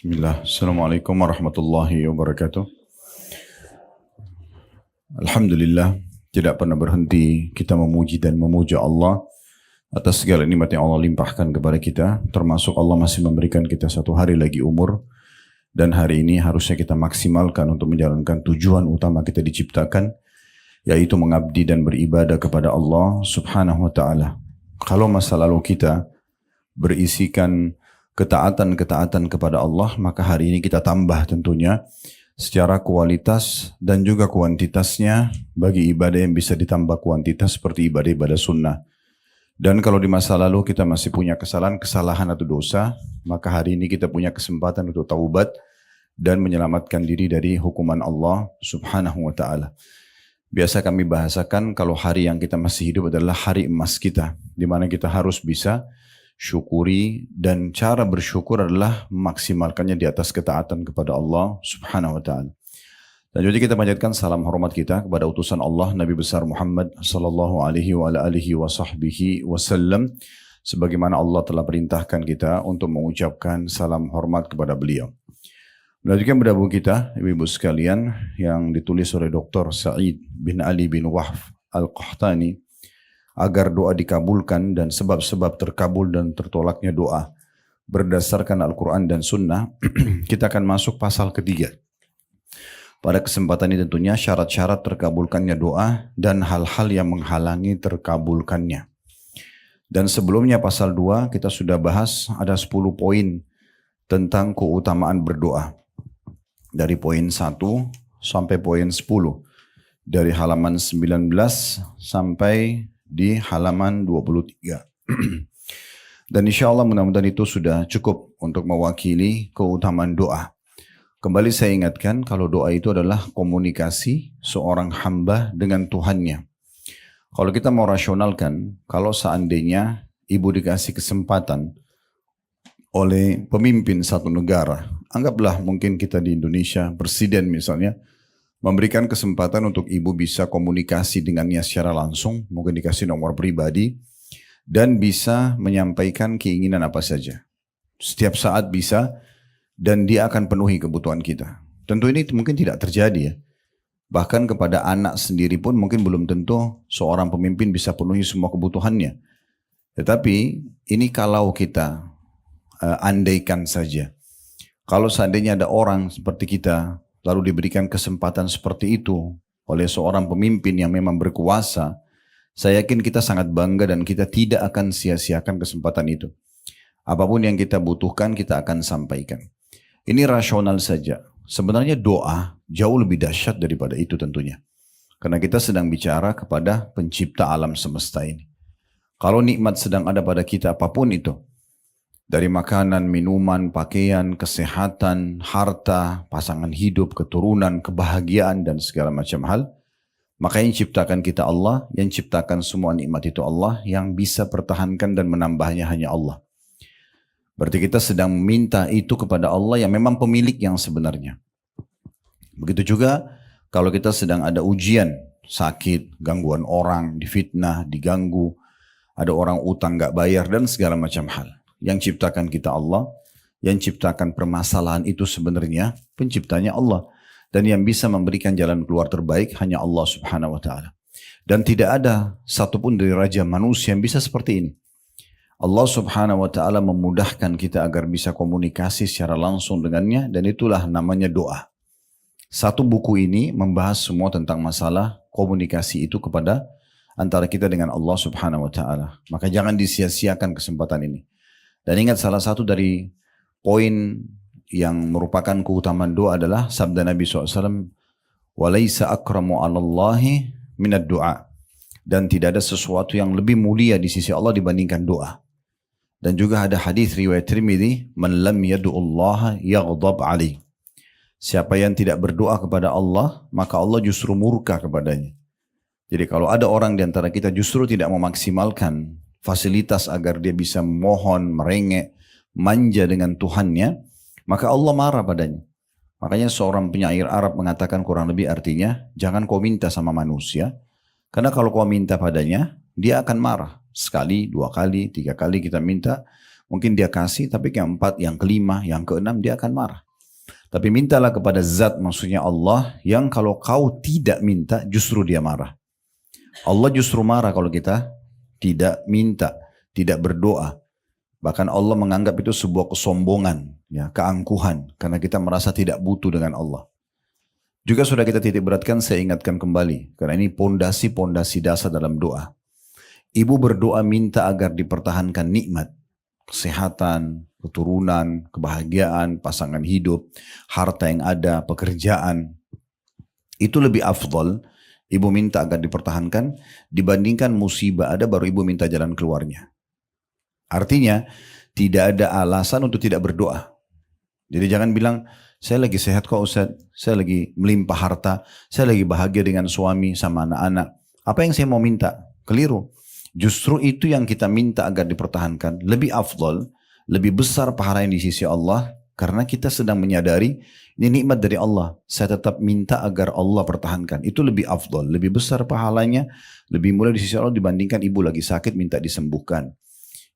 Bismillah. Assalamualaikum warahmatullahi wabarakatuh. Alhamdulillah, tidak pernah berhenti kita memuji dan memuja Allah atas segala nikmat yang Allah limpahkan kepada kita, termasuk Allah masih memberikan kita satu hari lagi umur, dan hari ini harusnya kita maksimalkan untuk menjalankan tujuan utama kita diciptakan, yaitu mengabdi dan beribadah kepada Allah subhanahu wa ta'ala. Kalau masa lalu kita berisikan ketaatan-ketaatan kepada Allah, maka hari ini kita tambah tentunya secara kualitas dan juga kuantitasnya bagi ibadah yang bisa ditambah kuantitas seperti ibadah-ibadah sunnah. Dan kalau di masa lalu kita masih punya kesalahan atau dosa, maka hari ini kita punya kesempatan untuk taubat dan menyelamatkan diri dari hukuman Allah subhanahu wa ta'ala. Biasa kami bahasakan kalau hari yang kita masih hidup adalah hari emas kita, di mana kita harus bisa syukuri, dan cara bersyukur adalah memaksimalkannya di atas ketaatan kepada Allah subhanahu wa ta'ala. Dan juga kita panjatkan salam hormat kita kepada utusan Allah Nabi besar Muhammad sallallahu alaihi wa alihi wa sahbihi wasallam, sebagaimana Allah telah perintahkan kita untuk mengucapkan salam hormat kepada beliau. Melanjutkan pada buku kita, ibu-ibu sekalian, yang ditulis oleh Dr. Sa'id bin Ali bin Wahf Al-Qahtani, agar doa dikabulkan dan sebab-sebab terkabul dan tertolaknya doa berdasarkan Al-Quran dan Sunnah. Kita akan masuk pasal ketiga. Pada kesempatan ini tentunya syarat-syarat terkabulkannya doa dan hal-hal yang menghalangi terkabulkannya. Dan sebelumnya pasal 2 kita sudah bahas ada 10 poin tentang keutamaan berdoa. Dari poin 1 sampai poin 10. Dari halaman 19 sampai di halaman 23. Dan insya Allah mudah-mudahan itu sudah cukup untuk mewakili keutamaan doa. Kembali saya ingatkan kalau doa itu adalah komunikasi seorang hamba dengan Tuhannya. Kalau kita mau rasionalkan, kalau seandainya ibu dikasih kesempatan oleh pemimpin satu negara, anggaplah mungkin kita di Indonesia, presiden misalnya, memberikan kesempatan untuk ibu bisa komunikasi dengannya secara langsung, mungkin dikasih nomor pribadi, dan bisa menyampaikan keinginan apa saja. Setiap saat bisa, dan dia akan penuhi kebutuhan kita. Tentu ini mungkin tidak terjadi ya. Bahkan kepada anak sendiri pun mungkin belum tentu seorang pemimpin bisa penuhi semua kebutuhannya. Tetapi ini kalau kita andaikan saja. Kalau seandainya ada orang seperti kita, lalu diberikan kesempatan seperti itu oleh seorang pemimpin yang memang berkuasa, saya yakin kita sangat bangga dan kita tidak akan sia-siakan kesempatan itu. Apapun yang kita butuhkan kita akan sampaikan. Ini rasional saja. Sebenarnya doa jauh lebih dahsyat daripada itu tentunya. Karena kita sedang bicara kepada pencipta alam semesta ini. Kalau nikmat sedang ada pada kita apapun itu, dari makanan, minuman, pakaian, kesehatan, harta, pasangan hidup, keturunan, kebahagiaan, dan segala macam hal. Maka yang ciptakan kita Allah, yang ciptakan semua nikmat itu Allah, yang bisa pertahankan dan menambahnya hanya Allah. Berarti kita sedang meminta itu kepada Allah yang memang pemilik yang sebenarnya. Begitu juga kalau kita sedang ada ujian, sakit, gangguan orang, difitnah, diganggu, ada orang utang gak bayar, dan segala macam hal. Yang ciptakan kita Allah, yang ciptakan permasalahan itu sebenarnya penciptanya Allah. Dan yang bisa memberikan jalan keluar terbaik hanya Allah subhanahu wa ta'ala. Dan tidak ada satupun dari raja manusia yang bisa seperti ini. Allah subhanahu wa ta'ala memudahkan kita agar bisa komunikasi secara langsung dengannya, dan itulah namanya doa. Satu buku ini membahas semua tentang masalah komunikasi itu kepada antara kita dengan Allah subhanahu wa ta'ala. Maka jangan disia-siakan kesempatan ini. Dan ingat salah satu dari poin yang merupakan keutamaan doa adalah sabda Nabi SAW, وَلَيْسَ أَكْرَمُ عَلَى اللَّهِ مِنَ الدُّعَى. Dan tidak ada sesuatu yang lebih mulia di sisi Allah dibandingkan doa. Dan juga ada hadis riwayat Tirmidzi, "Man lam yad'ullaha yaghdab 'alaihi." Siapa yang tidak berdoa kepada Allah, maka Allah justru murka kepadanya. Jadi kalau ada orang di antara kita justru tidak memaksimalkan fasilitas agar dia bisa mohon, merengek, manja dengan Tuhannya, maka Allah marah padanya. Makanya seorang penyair Arab mengatakan kurang lebih artinya, jangan kau minta sama manusia, karena kalau kau minta padanya, dia akan marah. Sekali, 2 kali, 3 kali kita minta, Mungkin dia kasih, tapi yang keempat, yang kelima, yang keenam dia akan marah. Tapi mintalah kepada zat, maksudnya Allah, yang kalau kau tidak minta justru dia marah. Allah justru marah kalau kita tidak minta, tidak berdoa. Bahkan Allah menganggap itu sebuah kesombongan, ya, keangkuhan, karena kita merasa tidak butuh dengan Allah. Juga sudah kita titik beratkan, saya ingatkan kembali, karena ini pondasi-pondasi dasar dalam doa. Ibu berdoa minta agar dipertahankan nikmat, kesehatan, keturunan, kebahagiaan, pasangan hidup, harta yang ada, pekerjaan. Itu lebih afdal, ibu minta agar dipertahankan, dibandingkan musibah ada baru ibu minta jalan keluarnya. Artinya, tidak ada alasan untuk tidak berdoa. Jadi jangan bilang, saya lagi sehat kok Ustaz, saya lagi melimpah harta, saya lagi bahagia dengan suami sama anak-anak. Apa yang saya mau minta? Keliru. Justru itu yang kita minta agar dipertahankan. Lebih afdal, lebih besar pahala yang di sisi Allah. Karena kita sedang menyadari, ini nikmat dari Allah. Saya tetap minta agar Allah pertahankan. Itu lebih afdal, lebih besar pahalanya, lebih mulia di sisi Allah dibandingkan ibu lagi sakit minta disembuhkan.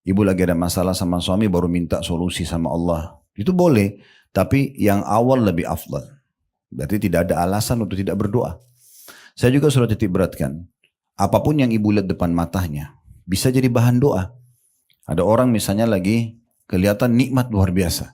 Ibu lagi ada masalah sama suami baru minta solusi sama Allah. Itu boleh, tapi yang awal lebih afdal. Berarti tidak ada alasan untuk tidak berdoa. Saya juga sudah titik beratkan, apapun yang ibu lihat depan matanya, bisa jadi bahan doa. Ada orang misalnya lagi kelihatan nikmat luar biasa.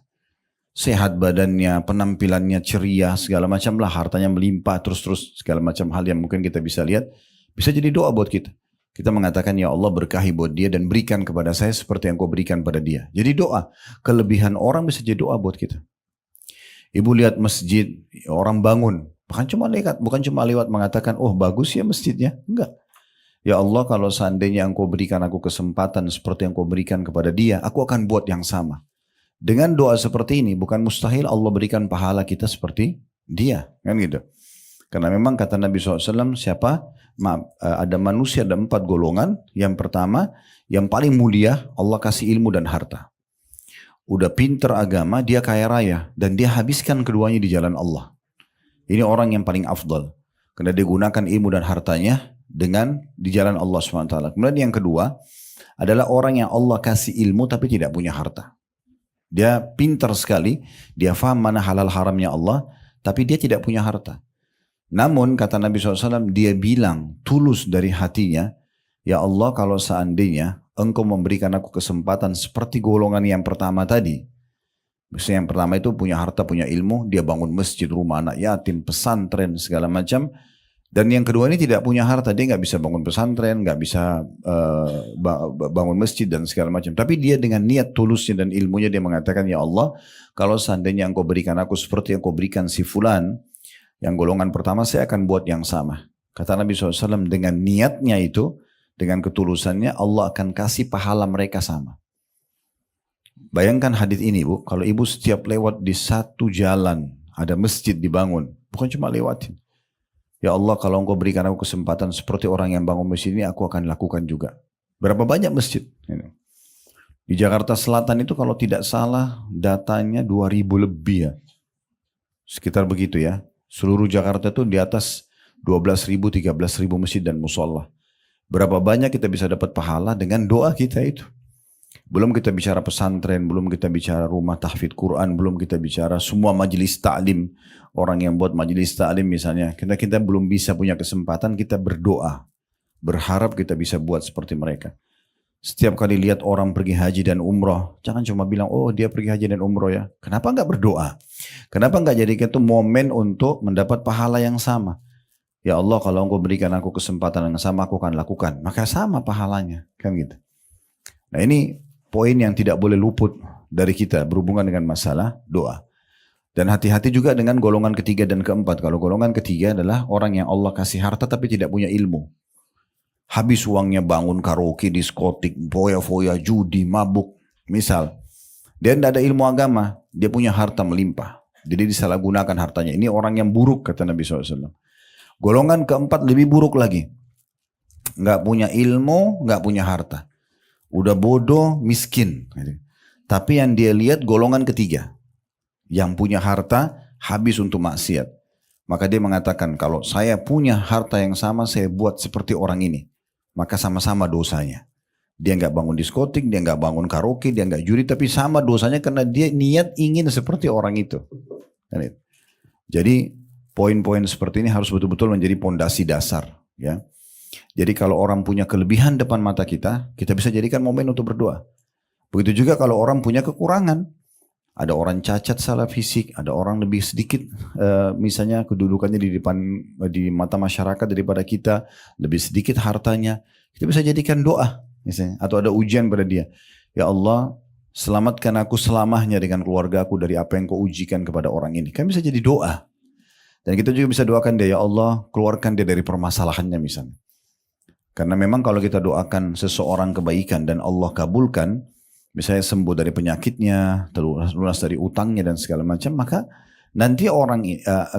Sehat badannya, penampilannya ceria, segala macam lah, hartanya melimpah, terus segala macam hal yang mungkin kita bisa lihat. Bisa jadi doa buat kita. Kita mengatakan, ya Allah berkahi buat dia dan berikan kepada saya seperti yang kau berikan pada dia. Jadi doa, kelebihan orang bisa jadi doa buat kita. Ibu lihat masjid, orang bangun. Bukan cuma lewat mengatakan, oh bagus ya masjidnya. Enggak. Ya Allah kalau seandainya engkau berikan aku kesempatan seperti yang kau berikan kepada dia, aku akan buat yang sama. Dengan doa seperti ini, bukan mustahil Allah berikan pahala kita seperti dia. Kan gitu. Karena memang kata Nabi SAW, ada manusia, ada 4 golongan. Yang pertama, yang paling mulia, Allah kasih ilmu dan harta. Udah pinter agama, dia kaya raya. Dan dia habiskan keduanya di jalan Allah. Ini orang yang paling afdal. Karena dia gunakan ilmu dan hartanya dengan di jalan Allah SWT. Kemudian yang kedua, adalah orang yang Allah kasih ilmu tapi tidak punya harta. Dia pinter sekali, dia faham mana halal haramnya Allah, tapi dia tidak punya harta. Namun kata Nabi SAW, dia bilang tulus dari hatinya, ya Allah kalau seandainya engkau memberikan aku kesempatan seperti golongan yang pertama tadi. Misalnya yang pertama itu punya harta, punya ilmu, dia bangun masjid, rumah anak yatim, pesantren, segala macam. Dan yang kedua ini tidak punya harta, dia nggak bisa bangun pesantren, nggak bisa bangun masjid dan segala macam. Tapi dia dengan niat tulusnya dan ilmunya dia mengatakan, ya Allah kalau seandainya engkau berikan aku seperti yang kau berikan si fulan, yang golongan pertama saya akan buat yang sama. Kata Nabi SAW, dengan niatnya itu, dengan ketulusannya, Allah akan kasih pahala mereka sama. Bayangkan hadis ini Bu, kalau ibu setiap lewat di satu jalan, ada masjid dibangun, bukan cuma lewatin. Ya Allah kalau engkau berikan aku kesempatan seperti orang yang bangun masjid ini, aku akan lakukan juga. Berapa banyak masjid? Di Jakarta Selatan itu kalau tidak salah, datanya 2000 lebih ya. Sekitar begitu ya. Seluruh Jakarta itu di atas 12.000, 13.000 masjid dan musola. Berapa banyak kita bisa dapat pahala dengan doa kita itu. Belum kita bicara pesantren, belum kita bicara rumah tahfidz Quran, belum kita bicara semua majelis ta'lim. Orang yang buat majelis ta'lim misalnya, kita belum bisa punya kesempatan, kita berdoa. Berharap kita bisa buat seperti mereka. Setiap kali lihat orang pergi haji dan umroh, jangan cuma bilang, oh dia pergi haji dan umroh ya. Kenapa enggak berdoa? Kenapa enggak jadikan itu momen untuk mendapat pahala yang sama? Ya Allah kalau engkau berikan aku kesempatan yang sama, aku akan lakukan. Maka sama pahalanya. Kan gitu. Nah ini poin yang tidak boleh luput dari kita berhubungan dengan masalah doa. Dan hati-hati juga dengan golongan ketiga dan keempat. Kalau golongan ketiga adalah orang yang Allah kasih harta tapi tidak punya ilmu. Habis uangnya bangun karaoke, diskotik, foya-foya, judi, mabuk. Misal, dia tidak ada ilmu agama, dia punya harta melimpah. Jadi disalahgunakan hartanya. Ini orang yang buruk kata Nabi SAW. Golongan keempat lebih buruk lagi. Nggak punya ilmu, nggak punya harta. Udah bodoh, miskin. Tapi yang dia lihat golongan ketiga. Yang punya harta, habis untuk maksiat. Maka dia mengatakan, kalau saya punya harta yang sama, saya buat seperti orang ini. Maka sama-sama dosanya. Dia nggak bangun diskotik, dia nggak bangun karaoke, dia nggak judi, tapi sama dosanya karena dia niat ingin seperti orang itu. Jadi poin-poin seperti ini harus betul-betul menjadi pondasi dasar. Ya. Jadi kalau orang punya kelebihan depan mata kita bisa jadikan momen untuk berdoa. Begitu juga kalau orang punya kekurangan. Ada orang cacat salah fisik, ada orang lebih sedikit misalnya kedudukannya di mata masyarakat daripada kita, lebih sedikit hartanya. Kita bisa jadikan doa misalnya, atau ada ujian pada dia. Ya Allah, selamatkan aku selamanya dengan keluarga aku dari apa yang kau ujikan kepada orang ini. Kan bisa jadi doa. Dan kita juga bisa doakan dia, ya Allah, keluarkan dia dari permasalahannya misalnya. Karena memang kalau kita doakan seseorang kebaikan dan Allah kabulkan, misalnya sembuh dari penyakitnya, lunas dari utangnya dan segala macam, maka nanti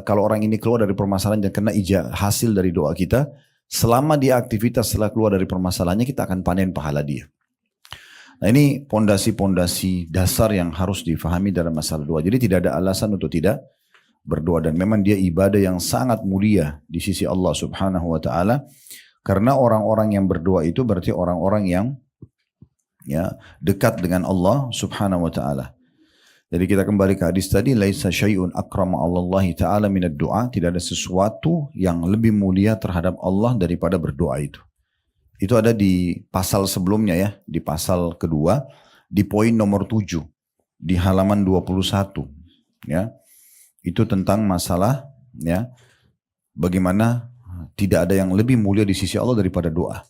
kalau orang ini keluar dari permasalahan dan kena hasil dari doa kita, selama dia aktivitas setelah keluar dari permasalahannya, kita akan panen pahala dia. Nah ini pondasi-pondasi dasar yang harus difahami dalam masalah doa. Jadi tidak ada alasan untuk tidak berdoa, dan memang dia ibadah yang sangat mulia di sisi Allah Subhanahu wa taala. Karena orang-orang yang berdoa itu berarti orang-orang yang dekat dengan Allah Subhanahu wa taala. Jadi kita kembali ke hadis tadi, laisa syai'un akrama 'alallahi ta'ala minad du'a, tidak ada sesuatu yang lebih mulia terhadap Allah daripada berdoa itu. Itu ada di pasal sebelumnya ya, di pasal kedua, di poin nomor 7, di halaman 21 ya. Itu tentang masalah ya, bagaimana tidak ada yang lebih mulia di sisi Allah daripada doa.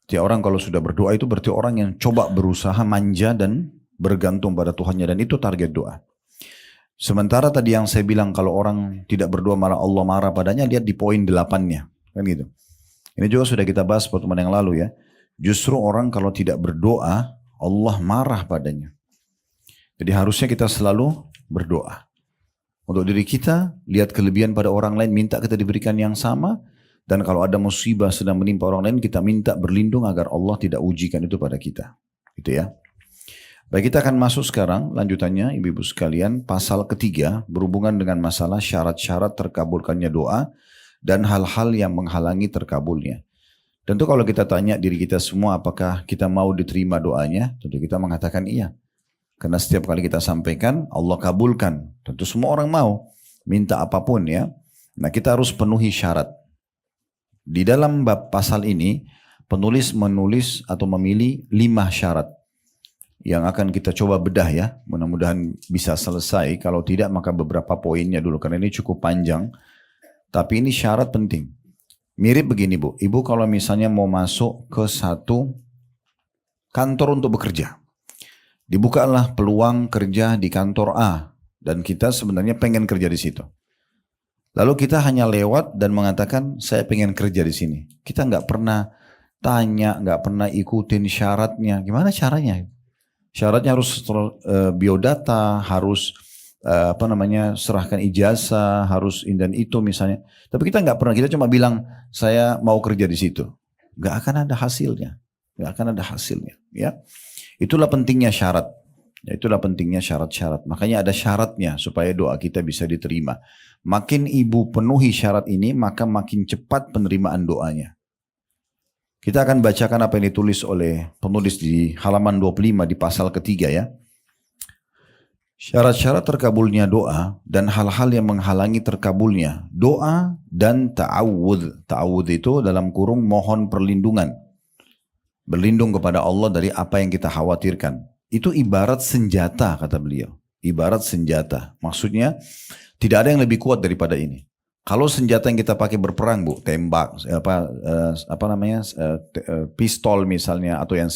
Jadi orang kalau sudah berdoa itu berarti orang yang coba berusaha manja dan bergantung pada Tuhannya, dan itu target doa. Sementara tadi yang saya bilang kalau orang tidak berdoa malah Allah marah padanya, lihat di poin 8-nya. Kan gitu. Ini juga sudah kita bahas pertemuan yang lalu ya. Justru orang kalau tidak berdoa, Allah marah padanya. Jadi harusnya kita selalu berdoa. Untuk diri kita, lihat kelebihan pada orang lain, minta kita diberikan yang sama. Dan kalau ada musibah sedang menimpa orang lain, kita minta berlindung agar Allah tidak ujikan itu pada kita. Gitu ya. Baik, kita akan masuk sekarang lanjutannya ibu-ibu sekalian. Pasal ketiga berhubungan dengan masalah syarat-syarat terkabulkannya doa dan hal-hal yang menghalangi terkabulnya. Tentu kalau kita tanya diri kita semua apakah kita mau diterima doanya, tentu kita mengatakan iya. Karena setiap kali kita sampaikan, Allah kabulkan. Tentu semua orang mau minta apapun ya. Nah kita harus penuhi syarat. Di dalam bab pasal ini, penulis menulis atau memilih 5 syarat. Yang akan kita coba bedah ya. Mudah-mudahan bisa selesai. Kalau tidak maka beberapa poinnya dulu. Karena ini cukup panjang. Tapi ini syarat penting. Mirip begini Bu. Ibu kalau misalnya mau masuk ke satu kantor untuk bekerja. Dibukalah peluang kerja di kantor A dan kita sebenarnya pengen kerja di situ. Lalu kita hanya lewat dan mengatakan saya pengen kerja di sini. Kita nggak pernah tanya, nggak pernah ikutin syaratnya. Gimana caranya? Syaratnya harus biodata, harus serahkan ijazah, harus dan itu misalnya. Tapi kita nggak pernah. Kita cuma bilang saya mau kerja di situ. Nggak akan ada hasilnya. Nggak akan ada hasilnya. Ya. Itulah pentingnya syarat. Itulah pentingnya syarat-syarat. Makanya ada syaratnya supaya doa kita bisa diterima. Makin ibu penuhi syarat ini, maka makin cepat penerimaan doanya. Kita akan bacakan apa yang ditulis oleh penulis di halaman 25 di pasal ketiga ya. Syarat-syarat terkabulnya doa dan hal-hal yang menghalangi terkabulnya doa dan ta'awudz. Ta'awudz itu dalam kurung mohon perlindungan. Berlindung kepada Allah dari apa yang kita khawatirkan. Itu ibarat senjata kata beliau. Ibarat senjata. Maksudnya tidak ada yang lebih kuat daripada ini. Kalau senjata yang kita pakai berperang Bu, tembak, pistol misalnya atau yang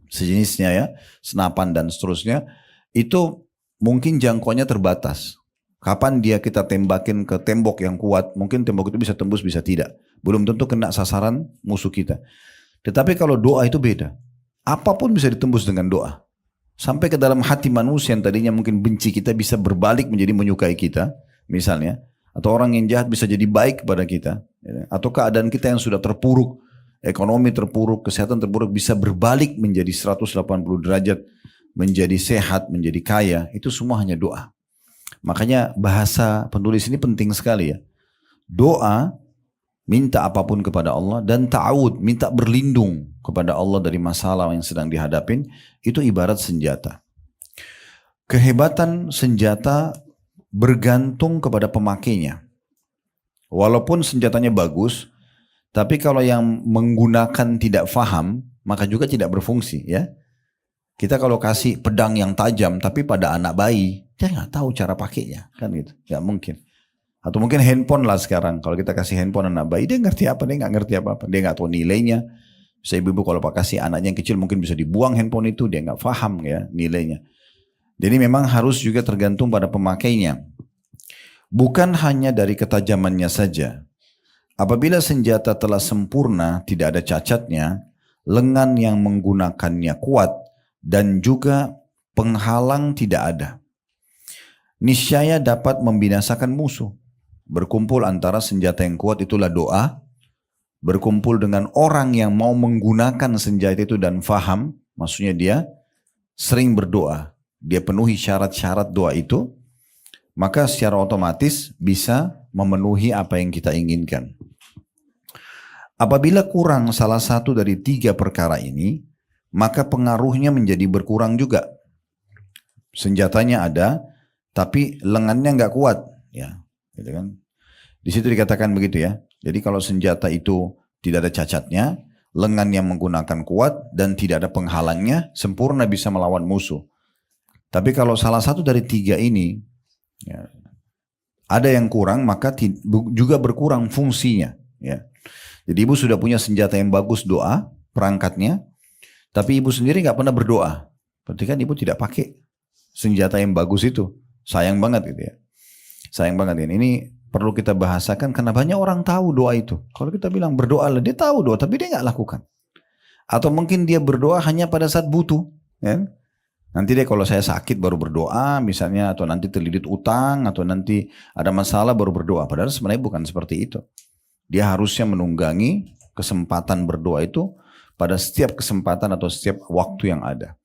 sejenisnya ya, senapan dan seterusnya, itu mungkin jangkauannya terbatas. Kapan dia kita tembakin ke tembok yang kuat, mungkin tembok itu bisa tembus bisa tidak. Belum tentu kena sasaran musuh kita. Tetapi kalau doa itu beda. Apapun bisa ditembus dengan doa. Sampai ke dalam hati manusia yang tadinya mungkin benci kita bisa berbalik menjadi menyukai kita. Misalnya. Atau orang yang jahat bisa jadi baik kepada kita. Atau keadaan kita yang sudah terpuruk. Ekonomi terpuruk, kesehatan terpuruk bisa berbalik menjadi 180 derajat. Menjadi sehat, menjadi kaya. Itu semua hanya doa. Makanya bahasa penulis ini penting sekali ya. Doa minta apapun kepada Allah dan ta'awud, minta berlindung kepada Allah dari masalah yang sedang dihadapin, itu ibarat senjata. Kehebatan senjata bergantung kepada pemakainya. Walaupun senjatanya bagus, tapi kalau yang menggunakan tidak faham, maka juga tidak berfungsi, ya. Kita kalau kasih pedang yang tajam, tapi pada anak bayi, dia nggak tahu cara pakainya, kan gitu, nggak mungkin. Atau mungkin handphone lah sekarang, kalau kita kasih handphone anak bayi, dia ngerti apa? Dia nggak ngerti apa-apa, dia nggak tahu nilainya. Bisa ibu-ibu kalau kasih anaknya yang kecil, mungkin bisa dibuang handphone itu, dia nggak paham ya nilainya. Jadi memang harus juga tergantung pada pemakainya. Bukan hanya dari ketajamannya saja. Apabila senjata telah sempurna, tidak ada cacatnya, lengan yang menggunakannya kuat, dan juga penghalang tidak ada, niscaya dapat membinasakan musuh. Berkumpul antara senjata yang kuat itulah doa, berkumpul dengan orang yang mau menggunakan senjata itu dan faham, maksudnya dia sering berdoa, dia penuhi syarat-syarat doa itu, maka secara otomatis bisa memenuhi apa yang kita inginkan. Apabila kurang salah satu dari 3 perkara ini, maka pengaruhnya menjadi berkurang juga. Senjatanya ada, tapi lengannya nggak kuat, ya, gitu kan? Di situ dikatakan begitu ya. Jadi kalau senjata itu tidak ada cacatnya, lengan yang menggunakan kuat dan tidak ada penghalangnya, sempurna bisa melawan musuh. Tapi kalau salah satu dari 3 ini, ya, ada yang kurang, maka juga berkurang fungsinya, ya. Jadi ibu sudah punya senjata yang bagus doa, perangkatnya, tapi ibu sendiri nggak pernah berdoa. Berarti kan ibu tidak pakai senjata yang bagus itu. Sayang banget gitu ya. Sayang banget ini. Ini perlu kita bahasakan karena banyak orang tahu doa itu. Kalau kita bilang berdoa lah, dia tahu doa tapi dia nggak lakukan. Atau mungkin dia berdoa hanya pada saat butuh, ya. Nanti dia kalau saya sakit baru berdoa misalnya, atau nanti terlilit utang, atau nanti ada masalah baru berdoa. Padahal sebenarnya bukan seperti itu. Dia harusnya menunggangi kesempatan berdoa itu pada setiap kesempatan atau setiap waktu yang ada.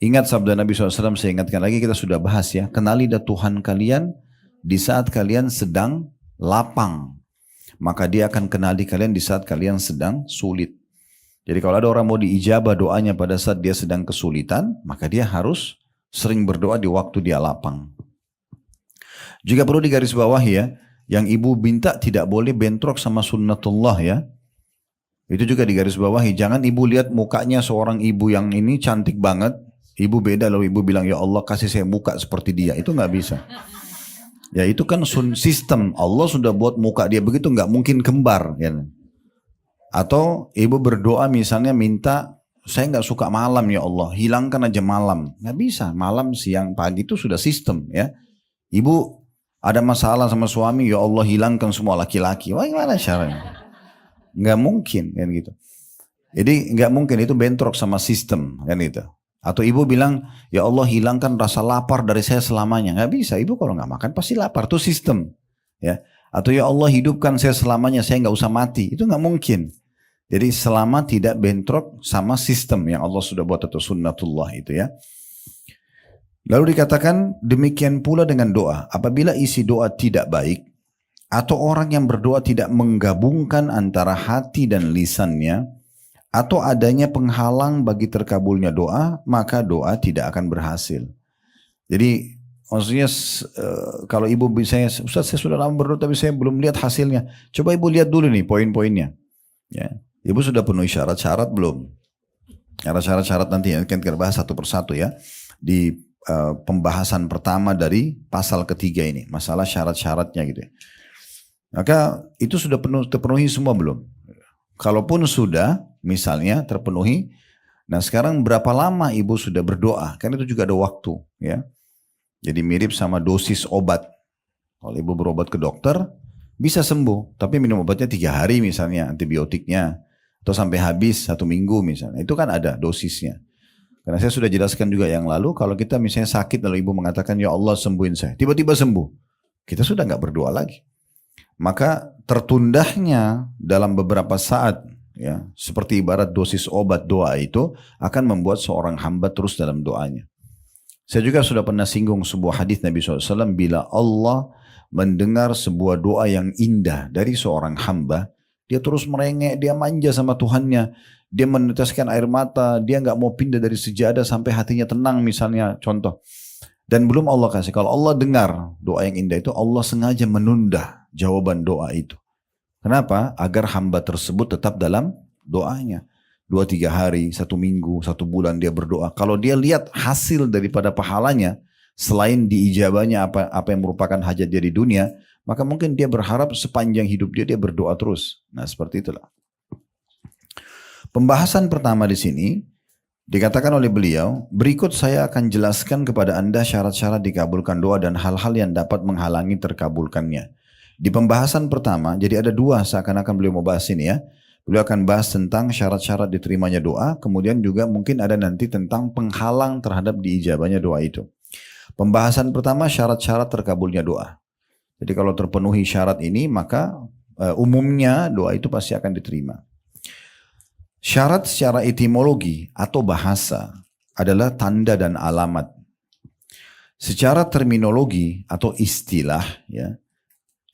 Ingat sabda Nabi SAW, saya ingatkan lagi, kita sudah bahas ya. Kenali dah Tuhan kalian di saat kalian sedang lapang. Maka dia akan kenali kalian di saat kalian sedang sulit. Jadi kalau ada orang mau diijabah doanya pada saat dia sedang kesulitan, maka dia harus sering berdoa di waktu dia lapang. Juga perlu digarisbawahi ya, yang ibu minta tidak boleh bentrok sama sunnatullah ya. Itu juga digarisbawahi. Jangan ibu lihat mukanya seorang ibu yang ini cantik banget, ibu beda lalu ibu bilang ya Allah kasih saya muka seperti dia. Itu nggak bisa. Ya itu kan sistem Allah sudah buat muka dia begitu, nggak mungkin kembar ya. Atau ibu berdoa misalnya minta saya nggak suka malam ya Allah, hilangkan aja malam. Nggak bisa, malam, siang, pagi itu sudah sistem ya. Ibu ada masalah sama suami, ya Allah hilangkan semua laki-laki. Wah gimana caranya? Nggak mungkin kan gitu. Jadi nggak mungkin, itu bentrok sama sistem kan gitu. Atau ibu bilang ya Allah hilangkan rasa lapar dari saya selamanya. Nggak bisa, ibu kalau nggak makan pasti lapar, itu sistem ya. Atau ya Allah hidupkan saya selamanya, saya nggak usah mati, itu nggak mungkin. Jadi selama tidak bentrok sama sistem yang Allah sudah buat atau sunnatullah itu ya. Lalu dikatakan demikian pula dengan doa. Apabila isi doa tidak baik, atau orang yang berdoa tidak menggabungkan antara hati dan lisannya, atau adanya penghalang bagi terkabulnya doa, maka doa tidak akan berhasil. Jadi maksudnya kalau ibu saya, Ustaz saya sudah lama berdoa tapi saya belum lihat hasilnya. Coba ibu lihat dulu nih poin-poinnya. Ya. Ibu sudah penuhi syarat-syarat belum? Syarat-syarat nanti akan kita bahas satu persatu ya. Di pembahasan pertama dari pasal ketiga ini, masalah syarat-syaratnya gitu ya. Maka itu sudah terpenuhi semua belum? Kalaupun sudah misalnya terpenuhi, nah sekarang berapa lama ibu sudah berdoa? Kan itu juga ada waktu ya. Jadi mirip sama dosis obat. Kalau ibu berobat ke dokter bisa sembuh, tapi minum obatnya 3 hari misalnya antibiotiknya, atau sampai habis 1 minggu misalnya, itu kan ada dosisnya. Karena saya sudah jelaskan juga yang lalu, kalau kita misalnya sakit lalu ibu mengatakan ya Allah sembuhin saya, tiba-tiba sembuh, kita sudah nggak berdoa lagi. Maka tertundahnya dalam beberapa saat, ya seperti ibarat dosis obat doa itu akan membuat seorang hamba terus dalam doanya. Saya juga sudah pernah singgung sebuah hadis Nabi SAW, bila Allah mendengar sebuah doa yang indah dari seorang hamba, dia terus merengek, dia manja sama Tuhannya, dia meneteskan air mata, dia nggak mau pindah dari sejadah sampai hatinya tenang misalnya, contoh. Dan belum Allah kasih, kalau Allah dengar doa yang indah itu, Allah sengaja menunda jawaban doa itu. Kenapa? Agar hamba tersebut tetap dalam doanya. 2-3 hari, 1 minggu, 1 bulan dia berdoa. Kalau dia lihat hasil daripada pahalanya, selain diijabahnya apa yang merupakan hajat dia di dunia, maka mungkin dia berharap sepanjang hidup dia berdoa terus. Nah, seperti itulah. Pembahasan pertama di sini dikatakan oleh beliau, berikut saya akan jelaskan kepada Anda syarat-syarat dikabulkan doa dan hal-hal yang dapat menghalangi terkabulkannya. Di pembahasan pertama, jadi ada 2 seakan-akan beliau mau bahas ini ya. Beliau akan bahas tentang syarat-syarat diterimanya doa, kemudian juga mungkin ada nanti tentang penghalang terhadap diijabahnya doa itu. Pembahasan pertama, syarat-syarat terkabulnya doa. Jadi kalau terpenuhi syarat ini, maka umumnya doa itu pasti akan diterima. Syarat secara etimologi atau bahasa adalah tanda dan alamat. Secara terminologi atau istilah ya,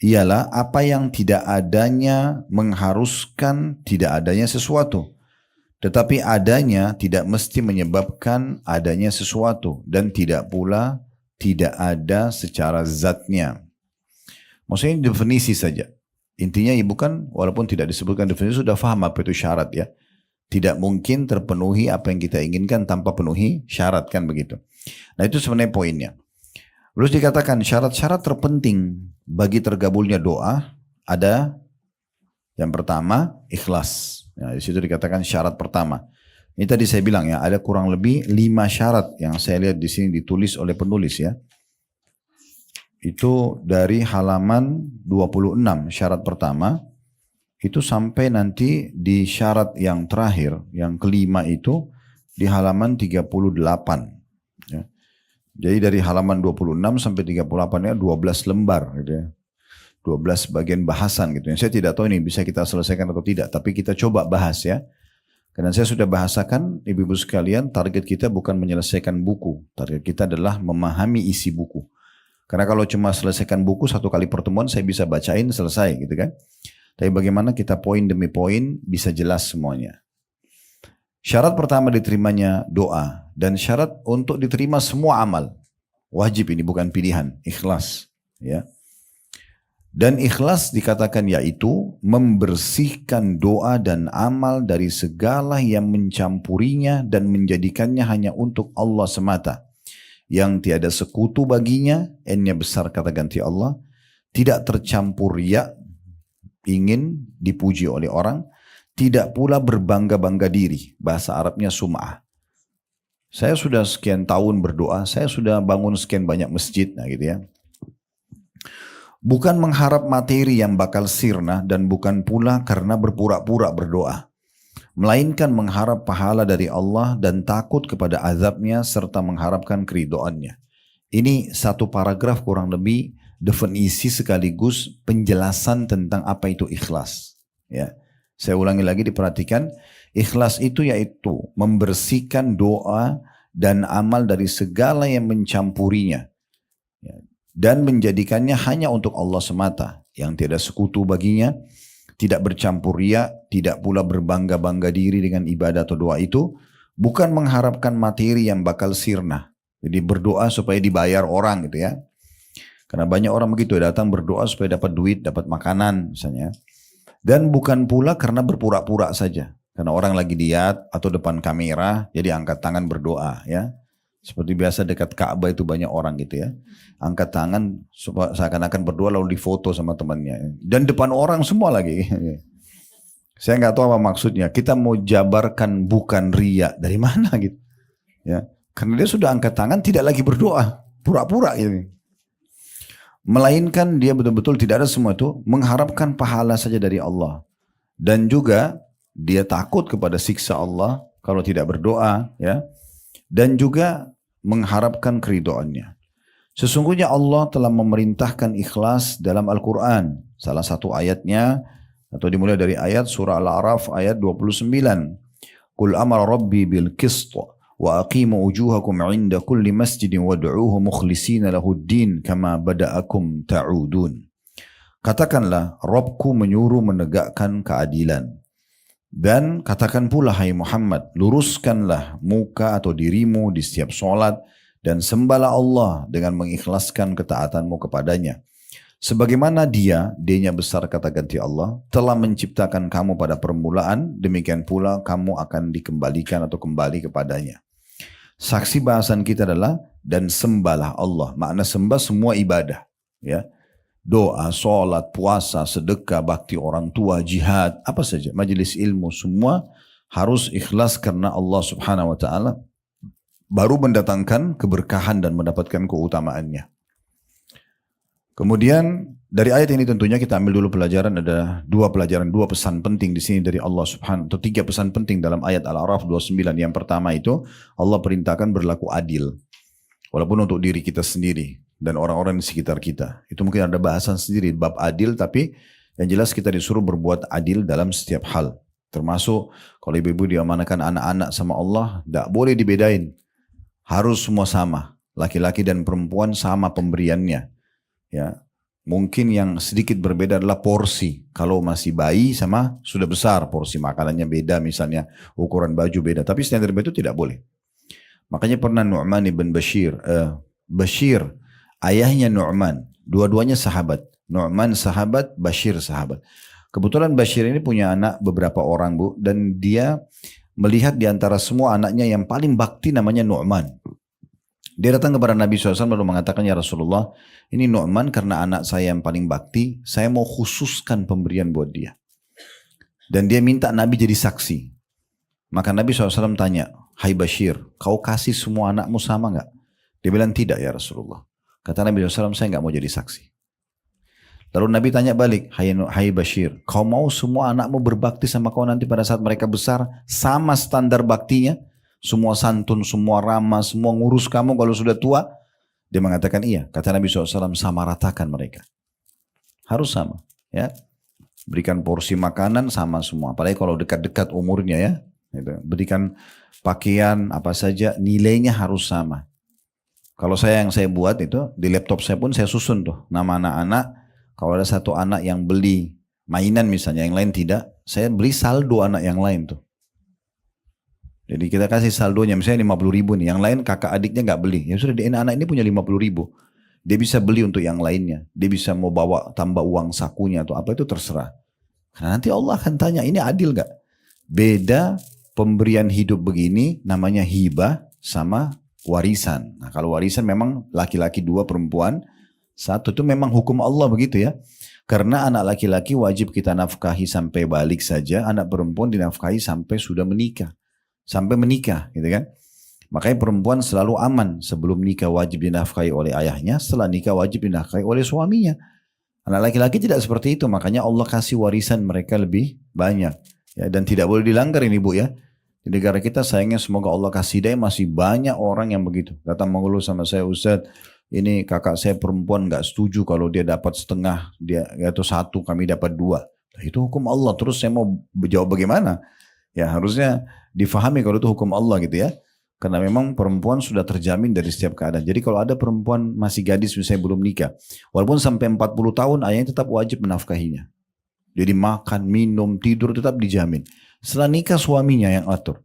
ialah apa yang tidak adanya mengharuskan tidak adanya sesuatu. Tetapi adanya tidak mesti menyebabkan adanya sesuatu. Dan tidak pula tidak ada secara zatnya. Maksudnya definisi saja. Intinya ibu kan walaupun tidak disebutkan definisi sudah paham apa itu syarat ya. Tidak mungkin terpenuhi apa yang kita inginkan tanpa penuhi syarat kan begitu. Nah itu sebenarnya poinnya. Terus dikatakan syarat-syarat terpenting bagi tergabulnya doa ada yang pertama ikhlas. Nah, di situ dikatakan syarat pertama. Ini tadi saya bilang ya ada kurang lebih 5 syarat yang saya lihat di sini ditulis oleh penulis ya. Itu dari halaman 26 syarat pertama itu sampai nanti di syarat yang terakhir yang kelima itu di halaman 38 ya. Jadi dari halaman 26 sampai 38 ya 12 lembar gitu ya. 12 bagian bahasan gitu ya. Saya tidak tahu ini bisa kita selesaikan atau tidak, tapi kita coba bahas ya. Karena saya sudah bahasakan ibu-ibu sekalian, target kita bukan menyelesaikan buku. Target kita adalah memahami isi buku. Karena kalau cuma selesaikan buku 1 kali pertemuan saya bisa bacain selesai gitu kan. Tapi bagaimana kita poin demi poin bisa jelas semuanya. Syarat pertama diterimanya doa dan syarat untuk diterima semua amal. Wajib ini bukan pilihan, ikhlas ya. Dan ikhlas dikatakan yaitu membersihkan doa dan amal dari segala yang mencampurinya dan menjadikannya hanya untuk Allah semata. Yang tiada sekutu baginya, n-nya besar kata ganti Allah, tidak tercampur riya, ingin dipuji oleh orang, tidak pula berbangga-bangga diri. Bahasa Arabnya sum'ah. Saya sudah sekian tahun berdoa, saya sudah bangun sekian banyak masjid, nah gitu ya. Bukan mengharap materi yang bakal sirna dan bukan pula karena berpura-pura berdoa. Melainkan mengharap pahala dari Allah dan takut kepada azabnya serta mengharapkan keridhoannya. Ini 1 paragraf kurang lebih definisi sekaligus penjelasan tentang apa itu ikhlas. Ya. Saya ulangi lagi diperhatikan, ikhlas itu yaitu membersihkan doa dan amal dari segala yang mencampurinya. Ya. Dan menjadikannya hanya untuk Allah semata, yang tiada sekutu baginya, tidak bercampur riya, tidak pula berbangga-bangga diri dengan ibadah atau doa itu, bukan mengharapkan materi yang bakal sirna. Jadi berdoa supaya dibayar orang gitu ya. Karena banyak orang begitu datang berdoa supaya dapat duit, dapat makanan misalnya. Dan bukan pula karena berpura-pura saja. Karena orang lagi diat atau depan kamera, jadi angkat tangan berdoa ya. Seperti biasa dekat Ka'bah itu banyak orang gitu ya. Angkat tangan seakan-akan berdoa lalu difoto sama temannya. Dan depan orang semua lagi. Saya nggak tahu apa maksudnya. Kita mau jabarkan bukan riya. Dari mana gitu. Ya. Karena dia sudah angkat tangan tidak lagi berdoa. Pura-pura gitu. Melainkan dia betul-betul tidak ada semua itu. Mengharapkan pahala saja dari Allah. Dan juga dia takut kepada siksa Allah. Kalau tidak berdoa ya. Dan juga mengharapkan keridhoannya. Sesungguhnya Allah telah memerintahkan ikhlas dalam Al-Quran. Salah satu ayatnya, atau dimulai dari ayat surah Al-A'raf ayat 29. Qul amara rabbi bil qist wa aqimu wujuhakum inda kulli masjidin wad'uuhu mukhlishina lahud din kama bada'akum ta'udun. Katakanlah, Robku menyuruh menegakkan keadilan. Dan katakan pula, hai Muhammad, luruskanlah muka atau dirimu di setiap sholat dan sembahlah Allah dengan mengikhlaskan ketaatanmu kepadanya. Sebagaimana D-nya besar kata ganti Allah, telah menciptakan kamu pada permulaan, demikian pula kamu akan dikembalikan atau kembali kepadanya. Saksi bahasan kita adalah, dan sembahlah Allah. Makna sembah semua ibadah. Ya. Doa, sholat, puasa, sedekah, bakti orang tua, jihad, apa saja, majelis ilmu, semua harus ikhlas karena Allah subhanahu wa ta'ala baru mendatangkan keberkahan dan mendapatkan keutamaannya. Kemudian dari ayat ini tentunya kita ambil dulu pelajaran, ada dua pesan penting di sini dari Allah subhanahu, atau tiga pesan penting dalam ayat Al-A'raf 29. Yang pertama itu Allah perintahkan berlaku adil, walaupun untuk diri kita sendiri dan orang-orang di sekitar kita. Itu mungkin ada bahasan sendiri bab adil, tapi yang jelas kita disuruh berbuat adil dalam setiap hal. Termasuk kalau ibu-ibu diamanahkan anak-anak sama Allah, tidak boleh dibedain. Harus semua sama. Laki-laki dan perempuan sama pemberiannya. Ya, mungkin yang sedikit berbeda adalah porsi. Kalau masih bayi sama sudah besar, porsi makanannya beda, misalnya ukuran baju beda. Tapi standar itu tidak boleh. Makanya pernah Nu'man ibn Bashir, ayahnya Nu'man, dua-duanya sahabat. Nu'man sahabat, Bashir sahabat. Kebetulan Bashir ini punya anak beberapa orang, Bu, dan dia melihat di antara semua anaknya yang paling bakti namanya Nu'man. Dia datang kepada Nabi SAW lalu mengatakan, ya Rasulullah, ini Nu'man karena anak saya yang paling bakti, saya mau khususkan pemberian buat dia. Dan dia minta Nabi jadi saksi. Maka Nabi SAW tanya, hai Bashir, kau kasih semua anakmu sama enggak? Dia bilang tidak ya Rasulullah. Kata Nabi SAW, saya enggak mau jadi saksi. Lalu Nabi tanya balik, hai Bashir, kau mau semua anakmu berbakti sama kau nanti pada saat mereka besar, sama standar baktinya? Semua santun, semua ramah, semua ngurus kamu kalau sudah tua? Dia mengatakan iya. Kata Nabi SAW, sama ratakan mereka. Harus sama. Ya. Berikan porsi makanan sama semua. Apalagi kalau dekat-dekat umurnya ya. Berikan pakaian apa saja, nilainya harus sama. Kalau yang saya buat itu, di laptop saya pun saya susun tuh. Nama anak-anak, kalau ada satu anak yang beli mainan misalnya, yang lain tidak, saya beli saldo anak yang lain tuh. Jadi kita kasih saldonya misalnya 50 ribu nih, yang lain kakak adiknya nggak beli. Ya sudah, anak ini punya 50 ribu. Dia bisa beli untuk yang lainnya. Dia bisa mau bawa tambah uang sakunya atau apa itu terserah. Karena nanti Allah akan tanya, ini adil gak? Beda pemberian hidup begini namanya hibah sama warisan. Nah kalau warisan memang laki-laki 2, perempuan 1, itu memang hukum Allah begitu ya. Karena anak laki-laki wajib kita nafkahi sampai balik saja, anak perempuan dinafkahi sampai sudah menikah. Sampai menikah gitu kan. Makanya perempuan selalu aman, sebelum nikah wajib dinafkahi oleh ayahnya, setelah nikah wajib dinafkahi oleh suaminya. Anak laki-laki tidak seperti itu, makanya Allah kasih warisan mereka lebih banyak ya, dan tidak boleh dilanggar ini Bu ya. Di negara kita sayangnya semoga Allah kasih hidayah, masih banyak orang yang begitu. Datang mengeluh sama saya, Ustaz, ini kakak saya perempuan gak setuju kalau dia dapat setengah, dia atau 1, kami dapat 2. Itu hukum Allah. Terus saya mau jawab bagaimana? Ya harusnya difahami kalau itu hukum Allah gitu ya. Karena memang perempuan sudah terjamin dari setiap keadaan. Jadi kalau ada perempuan masih gadis misalnya belum nikah, walaupun sampai 40 tahun ayahnya tetap wajib menafkahinya. Jadi makan, minum, tidur tetap dijamin. Setelah nikah suaminya yang atur.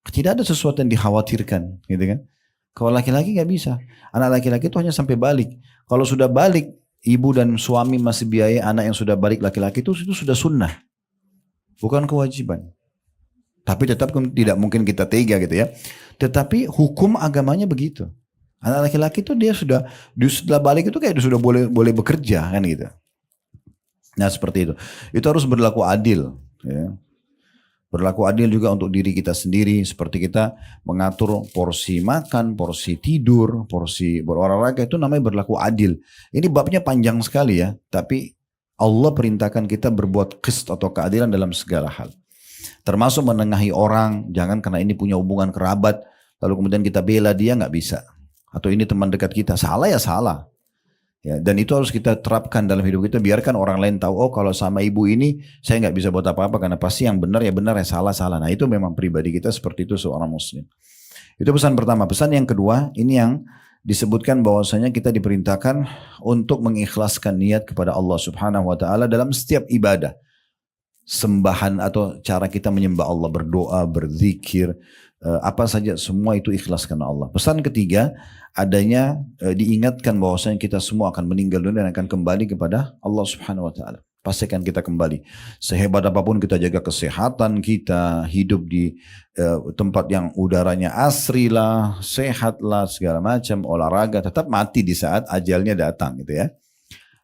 Tidak ada sesuatu yang dikhawatirkan gitu kan. Kalau laki-laki gak bisa. Anak laki-laki itu hanya sampai balik. Kalau sudah balik, ibu dan suami masih biaya anak yang sudah balik laki-laki itu sudah sunnah. Bukan kewajiban. Tapi tetap tidak mungkin kita tega gitu ya. Tetapi hukum agamanya begitu. Anak laki-laki itu dia setelah balik itu kayak dia sudah boleh bekerja kan gitu. Nah seperti itu. Itu harus berlaku adil. Ya. Berlaku adil juga untuk diri kita sendiri. Seperti kita mengatur porsi makan, porsi tidur, porsi berolahraga, itu namanya berlaku adil. Ini babnya panjang sekali ya. Tapi Allah perintahkan kita berbuat qist atau keadilan dalam segala hal. Termasuk menengahi orang, jangan karena ini punya hubungan kerabat, lalu kemudian kita bela dia, nggak bisa. Atau ini teman dekat kita, salah ya salah. Ya, dan itu harus kita terapkan dalam hidup kita, biarkan orang lain tahu, oh kalau sama ibu ini saya nggak bisa buat apa-apa, karena pasti yang benar ya benar, ya salah salah. Nah itu memang pribadi kita seperti itu seorang muslim. Itu pesan pertama. Pesan yang kedua, ini yang disebutkan bahwasanya kita diperintahkan untuk mengikhlaskan niat kepada Allah Subhanahu wa taala dalam setiap ibadah. Sembahan atau cara kita menyembah Allah, berdoa, berzikir, apa saja semua itu ikhlas karena Allah. Pesan ketiga, adanya diingatkan bahwasanya kita semua akan meninggal dunia dan akan kembali kepada Allah Subhanahu wa taala. Pastikan kita kembali. Sehebat apapun kita jaga kesehatan kita, hidup di tempat yang udaranya asri lah, sehat lah, segala macam, olahraga, tetap mati di saat ajalnya datang gitu ya.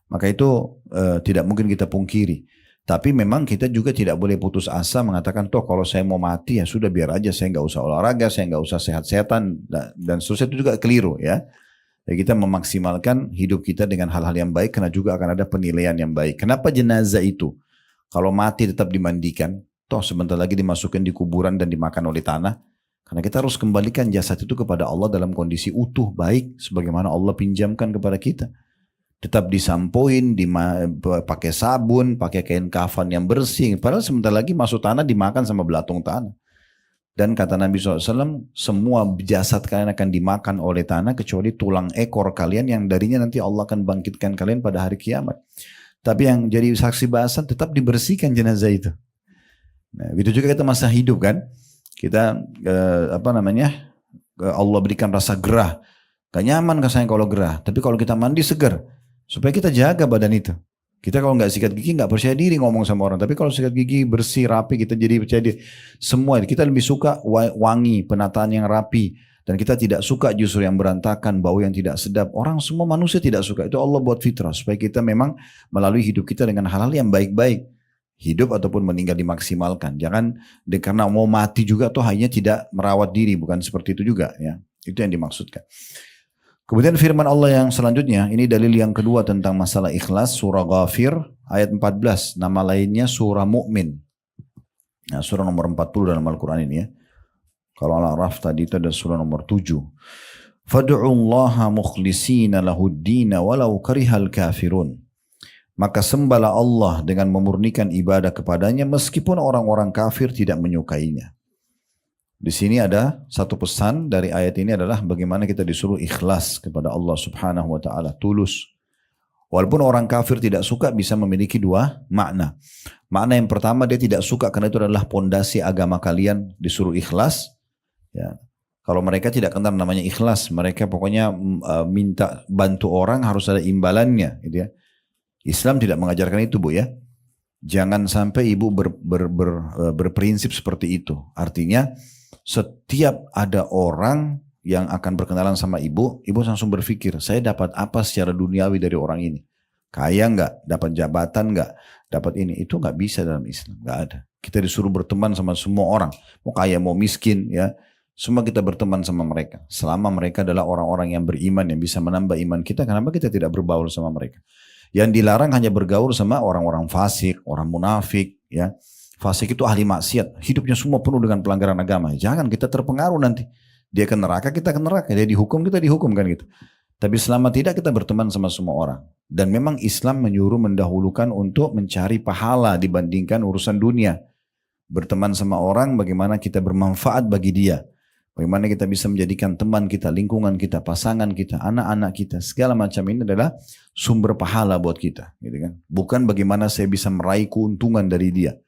Maka itu tidak mungkin kita pungkiri. Tapi memang kita juga tidak boleh putus asa mengatakan, toh kalau saya mau mati ya sudah biar aja, saya nggak usah olahraga, saya nggak usah sehat-sehatan, dan seterusnya, itu juga keliru ya. Jadi kita memaksimalkan hidup kita dengan hal-hal yang baik karena juga akan ada penilaian yang baik. Kenapa jenazah itu kalau mati tetap dimandikan, toh sebentar lagi dimasukkan di kuburan dan dimakan oleh tanah? Karena kita harus kembalikan jasad itu kepada Allah dalam kondisi utuh, baik, sebagaimana Allah pinjamkan kepada kita. Tetap disampoin, pakai sabun, pakai kain kafan yang bersih. Padahal sebentar lagi masuk tanah dimakan sama belatung tanah. Dan kata Nabi SAW, semua jasad kalian akan dimakan oleh tanah kecuali tulang ekor kalian yang darinya nanti Allah akan bangkitkan kalian pada hari kiamat. Tapi yang jadi saksi bahasan tetap dibersihkan jenazah itu. Nah, begitu juga kita masa hidup kan. Kita Allah berikan rasa gerah. Gak nyaman rasanya kalau gerah. Tapi kalau kita mandi segar. Supaya kita jaga badan itu. Kita kalau nggak sikat gigi nggak percaya diri ngomong sama orang. Tapi kalau sikat gigi bersih, rapi, kita jadi percaya diri. Semua kita lebih suka wangi, penataan yang rapi. Dan kita tidak suka justru yang berantakan, bau yang tidak sedap. Orang semua manusia tidak suka. Itu Allah buat fitrah. Supaya kita memang melalui hidup kita dengan hal-hal yang baik-baik. Hidup ataupun meninggal dimaksimalkan. Jangan karena mau mati juga tuh hanya tidak merawat diri. Bukan seperti itu juga ya. Itu yang dimaksudkan. Kemudian firman Allah yang selanjutnya, ini dalil yang kedua tentang masalah ikhlas, surah Ghafir ayat 14, nama lainnya surah Mu'min. Nah, surah nomor 40 dalam Al-Quran ini ya. Kalau Al-Araf tadi itu ada surah nomor 7. Fad'ullaha mukhlisina lahuddina walau karihal kafirun. Maka sembahlah Allah dengan memurnikan ibadah kepadanya meskipun orang-orang kafir tidak menyukainya. Di sini ada satu pesan dari ayat ini adalah bagaimana kita disuruh ikhlas kepada Allah Subhanahu wa taala, tulus. Walaupun orang kafir tidak suka bisa memiliki dua makna. Makna yang pertama, dia tidak suka karena itu adalah pondasi agama kalian, disuruh ikhlas. Ya. Kalau mereka tidak kenal namanya ikhlas, mereka pokoknya minta bantu orang harus ada imbalannya, gitu ya. Islam tidak mengajarkan itu, Bu ya. Jangan sampai ibu berprinsip seperti itu. Artinya setiap ada orang yang akan berkenalan sama ibu langsung berpikir, saya dapat apa secara duniawi dari orang ini? Kaya nggak? Dapat jabatan nggak? Dapat ini? Itu nggak bisa dalam Islam, nggak ada. Kita disuruh berteman sama semua orang, mau kaya mau miskin ya, semua kita berteman sama mereka. Selama mereka adalah orang-orang yang beriman yang bisa menambah iman kita, kenapa kita tidak berbaur sama mereka? Yang dilarang hanya bergaul sama orang-orang fasik, orang munafik ya. Fasik itu ahli maksiat, hidupnya semua penuh dengan pelanggaran agama. Jangan kita terpengaruh nanti. Dia ke neraka, kita ke neraka. Dia dihukum, kita dihukum kan gitu. Tapi selama tidak kita berteman sama semua orang. Dan memang Islam menyuruh mendahulukan untuk mencari pahala dibandingkan urusan dunia. Berteman sama orang, bagaimana kita bermanfaat bagi dia. Bagaimana kita bisa menjadikan teman kita, lingkungan kita, pasangan kita, anak-anak kita. Segala macam ini adalah sumber pahala buat kita. Gitu kan? Bukan bagaimana saya bisa meraih keuntungan dari dia.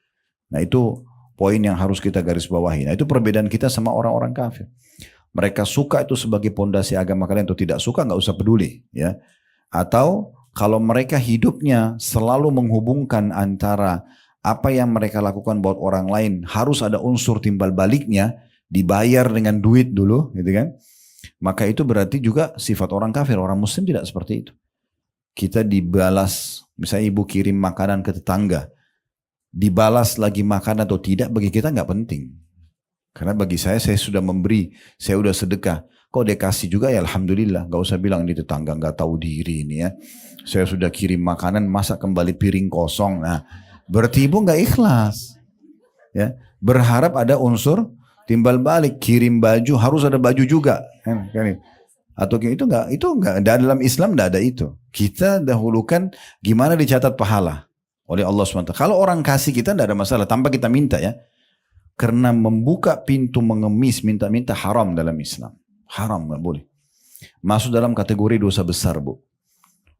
Nah itu poin yang harus kita garis bawahi. Nah itu perbedaan kita sama orang-orang kafir. Mereka suka itu sebagai pondasi agama kalian atau tidak suka nggak usah peduli ya. Atau kalau mereka hidupnya selalu menghubungkan antara apa yang mereka lakukan buat orang lain harus ada unsur timbal baliknya, dibayar dengan duit dulu gitu kan. Maka itu berarti juga sifat orang kafir. Orang muslim tidak seperti itu. Kita dibalas, misalnya ibu kirim makanan ke tetangga, dibalas lagi makan atau tidak bagi kita nggak penting. Karena bagi saya sudah memberi, saya sudah sedekah. Kok dia kasih juga ya alhamdulillah. Gak usah bilang ini tetangga nggak tahu diri ini ya. Saya sudah kirim makanan, masa kembali piring kosong. Nah, berarti ibu nggak ikhlas. Ya, berharap ada unsur timbal balik. Kirim baju harus ada baju juga. Atau itu nggak dalam Islam nggak ada itu. Kita dahulukan gimana dicatat pahala oleh Allah SWT. Kalau orang kasih kita tidak ada masalah tanpa kita minta ya. Karena membuka pintu mengemis minta-minta haram dalam Islam. Haram nggak boleh. Masuk dalam kategori dosa besar, Bu.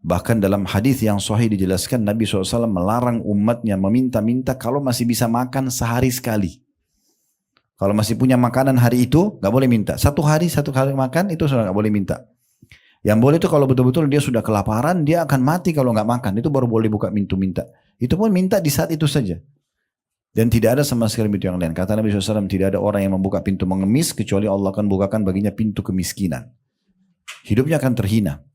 Bahkan dalam hadis yang sahih dijelaskan Nabi SAW melarang umatnya meminta-minta kalau masih bisa makan sehari sekali. Kalau masih punya makanan hari itu, gak boleh minta. Satu kali makan itu sudah gak boleh minta. Yang boleh itu kalau betul-betul dia sudah kelaparan, dia akan mati kalau gak makan. Itu baru boleh buka pintu minta. Itu pun minta di saat itu saja. Dan tidak ada sama sekali pintu yang lain. Kata Nabi SAW, tidak ada orang yang membuka pintu mengemis, kecuali Allah akan bukakan baginya pintu kemiskinan. Hidupnya akan terhina.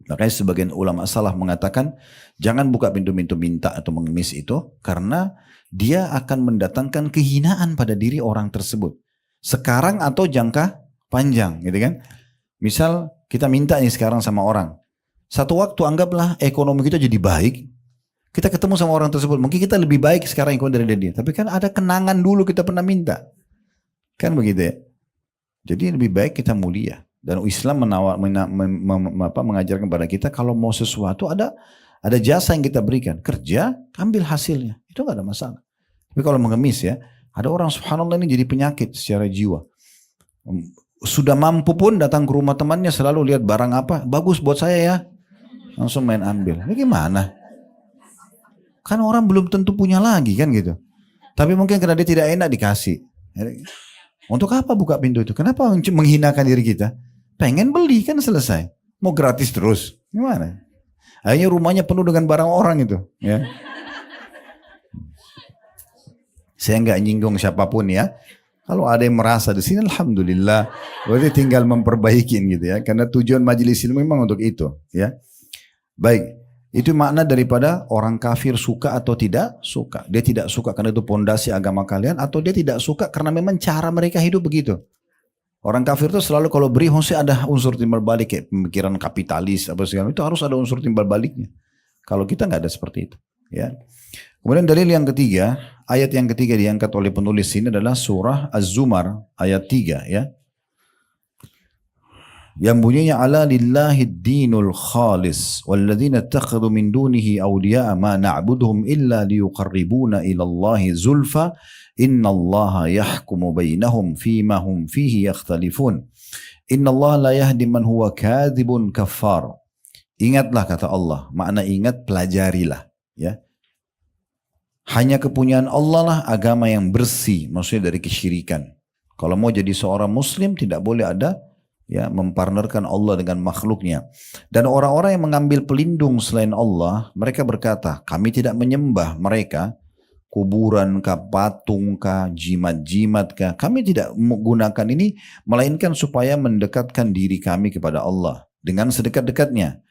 Makanya sebagian ulama salaf mengatakan jangan buka pintu-pintu minta atau mengemis itu karena dia akan mendatangkan kehinaan pada diri orang tersebut. Sekarang atau jangka panjang gitu kan. Misal kita minta nih sekarang sama orang. Satu waktu anggaplah ekonomi kita jadi baik. Kita ketemu sama orang tersebut. Mungkin kita lebih baik sekarang ekonomi dari dia. Tapi kan ada kenangan dulu kita pernah minta. Kan begitu ya. Jadi lebih baik kita mulia. Dan Islam mengajarkan kepada kita kalau mau sesuatu ada jasa yang kita berikan. Kerja, ambil hasilnya. Itu gak ada masalah. Tapi kalau mengemis ya, ada orang subhanallah ini jadi penyakit secara jiwa. Sudah mampu pun datang ke rumah temannya selalu lihat barang apa, bagus buat saya ya. Langsung main ambil. Ini gimana? Kan orang belum tentu punya lagi kan gitu. Tapi mungkin karena dia tidak enak dikasih. Untuk apa buka pintu itu? Kenapa menghinakan diri kita? Pengen beli kan selesai. Mau gratis terus. Gimana? Akhirnya rumahnya penuh dengan barang orang itu. Ya. Saya nggak nyinggung siapapun ya. Kalau ada yang merasa di sini, alhamdulillah. Berarti tinggal memperbaikin gitu ya. Karena tujuan majelis ilmu memang untuk itu. Ya. Baik. Itu makna daripada orang kafir suka atau tidak suka. Dia tidak suka karena itu pondasi agama kalian. Atau dia tidak suka karena memang cara mereka hidup begitu. Orang kafir itu selalu kalau beri mesti ada unsur timbal balik kayak pemikiran kapitalis apa segala itu harus ada unsur timbal baliknya. Kalau kita nggak ada seperti itu, ya. Kemudian dalil yang ketiga, ayat yang ketiga diangkat oleh penulis ini adalah surah Az-Zumar ayat 3 ya. Yang bunyinya ala lillahid dinul khalis walladzina ittakhadhu min dunihi awliya'a ma na'buduhum illa liyuqarribuna ila Allahi zulfa innallaha yahkumu bainahum fima hum fihi yakhtalifun innallaha la yahdi man huwa kadzibun kaffar. Ingatlah kata Allah, makna ingat pelajarilah ya. Hanya kepunyaan Allah lah agama yang bersih, maksudnya dari kesyirikan. Kalau mau jadi seorang muslim tidak boleh ada ya mempartnerkan Allah dengan makhluknya. Dan orang-orang yang mengambil pelindung selain Allah, mereka berkata, kami tidak menyembah mereka, kuburan kah, patung kah, jimat-jimat kah. Kami tidak menggunakan ini, melainkan supaya mendekatkan diri kami kepada Allah dengan sedekat-dekatnya.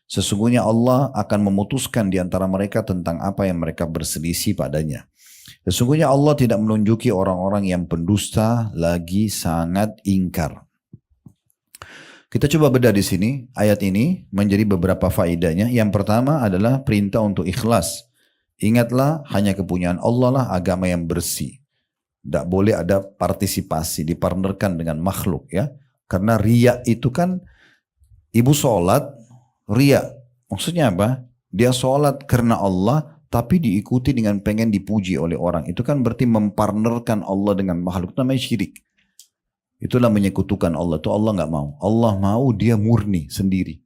Sesungguhnya Allah akan memutuskan di antara mereka tentang apa yang mereka berselisih padanya. Sesungguhnya Allah tidak menunjuki orang-orang yang pendusta lagi sangat ingkar. Kita coba bedah di sini, ayat ini menjadi beberapa faedahnya. Yang pertama adalah perintah untuk ikhlas. Ingatlah hanya kepunyaan Allah lah agama yang bersih. Tidak boleh ada partisipasi, dipartnerkan dengan makhluk ya. Karena riya itu kan, ibu sholat, riya. Maksudnya apa? Dia sholat karena Allah, tapi diikuti dengan pengen dipuji oleh orang. Itu kan berarti mempartnerkan Allah dengan makhluk, itu namanya syirik. Itulah menyekutukan Allah. Itu Allah nggak mau. Allah mau dia murni sendiri.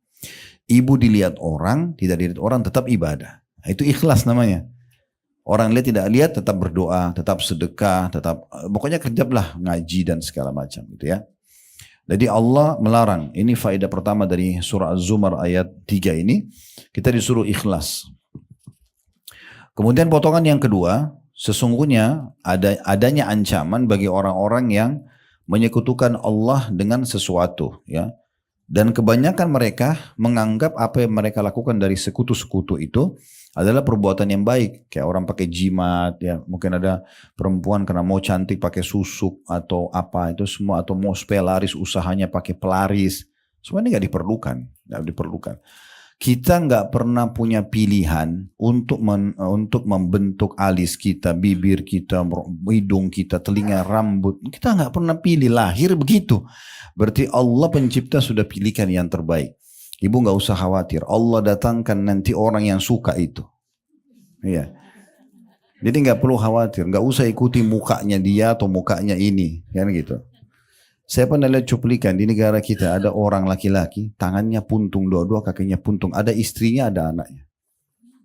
Ibu dilihat orang, tidak dilihat orang, tetap ibadah. Itu ikhlas namanya. Orang lihat tidak lihat, tetap berdoa, tetap sedekah, tetap pokoknya kerjalah ngaji dan segala macam gitu ya. Jadi Allah melarang. Ini faedah pertama dari surah Az-Zumar ayat 3 ini. Kita disuruh ikhlas. Kemudian potongan yang kedua, sesungguhnya adanya ancaman bagi orang-orang yang menyekutukan Allah dengan sesuatu ya. Dan kebanyakan mereka menganggap apa yang mereka lakukan dari sekutu-sekutu itu adalah perbuatan yang baik. Kayak orang pakai jimat ya, mungkin ada perempuan karena mau cantik pakai susuk atau apa itu semua, atau mau supaya laris usahanya pakai pelaris. Semua ini nggak diperlukan. Kita nggak pernah punya pilihan untuk membentuk alis kita, bibir kita, hidung kita, telinga, rambut. Kita nggak pernah pilih, lahir begitu. Berarti Allah pencipta sudah pilihkan yang terbaik. Ibu nggak usah khawatir. Allah datangkan nanti orang yang suka itu. Iya. Jadi nggak perlu khawatir. Nggak usah ikuti mukanya dia atau mukanya ini, kan gitu. Saya pernah lihat cuplikan di negara kita ada orang laki-laki, tangannya puntung, dua-dua kakinya puntung, ada istrinya, ada anaknya.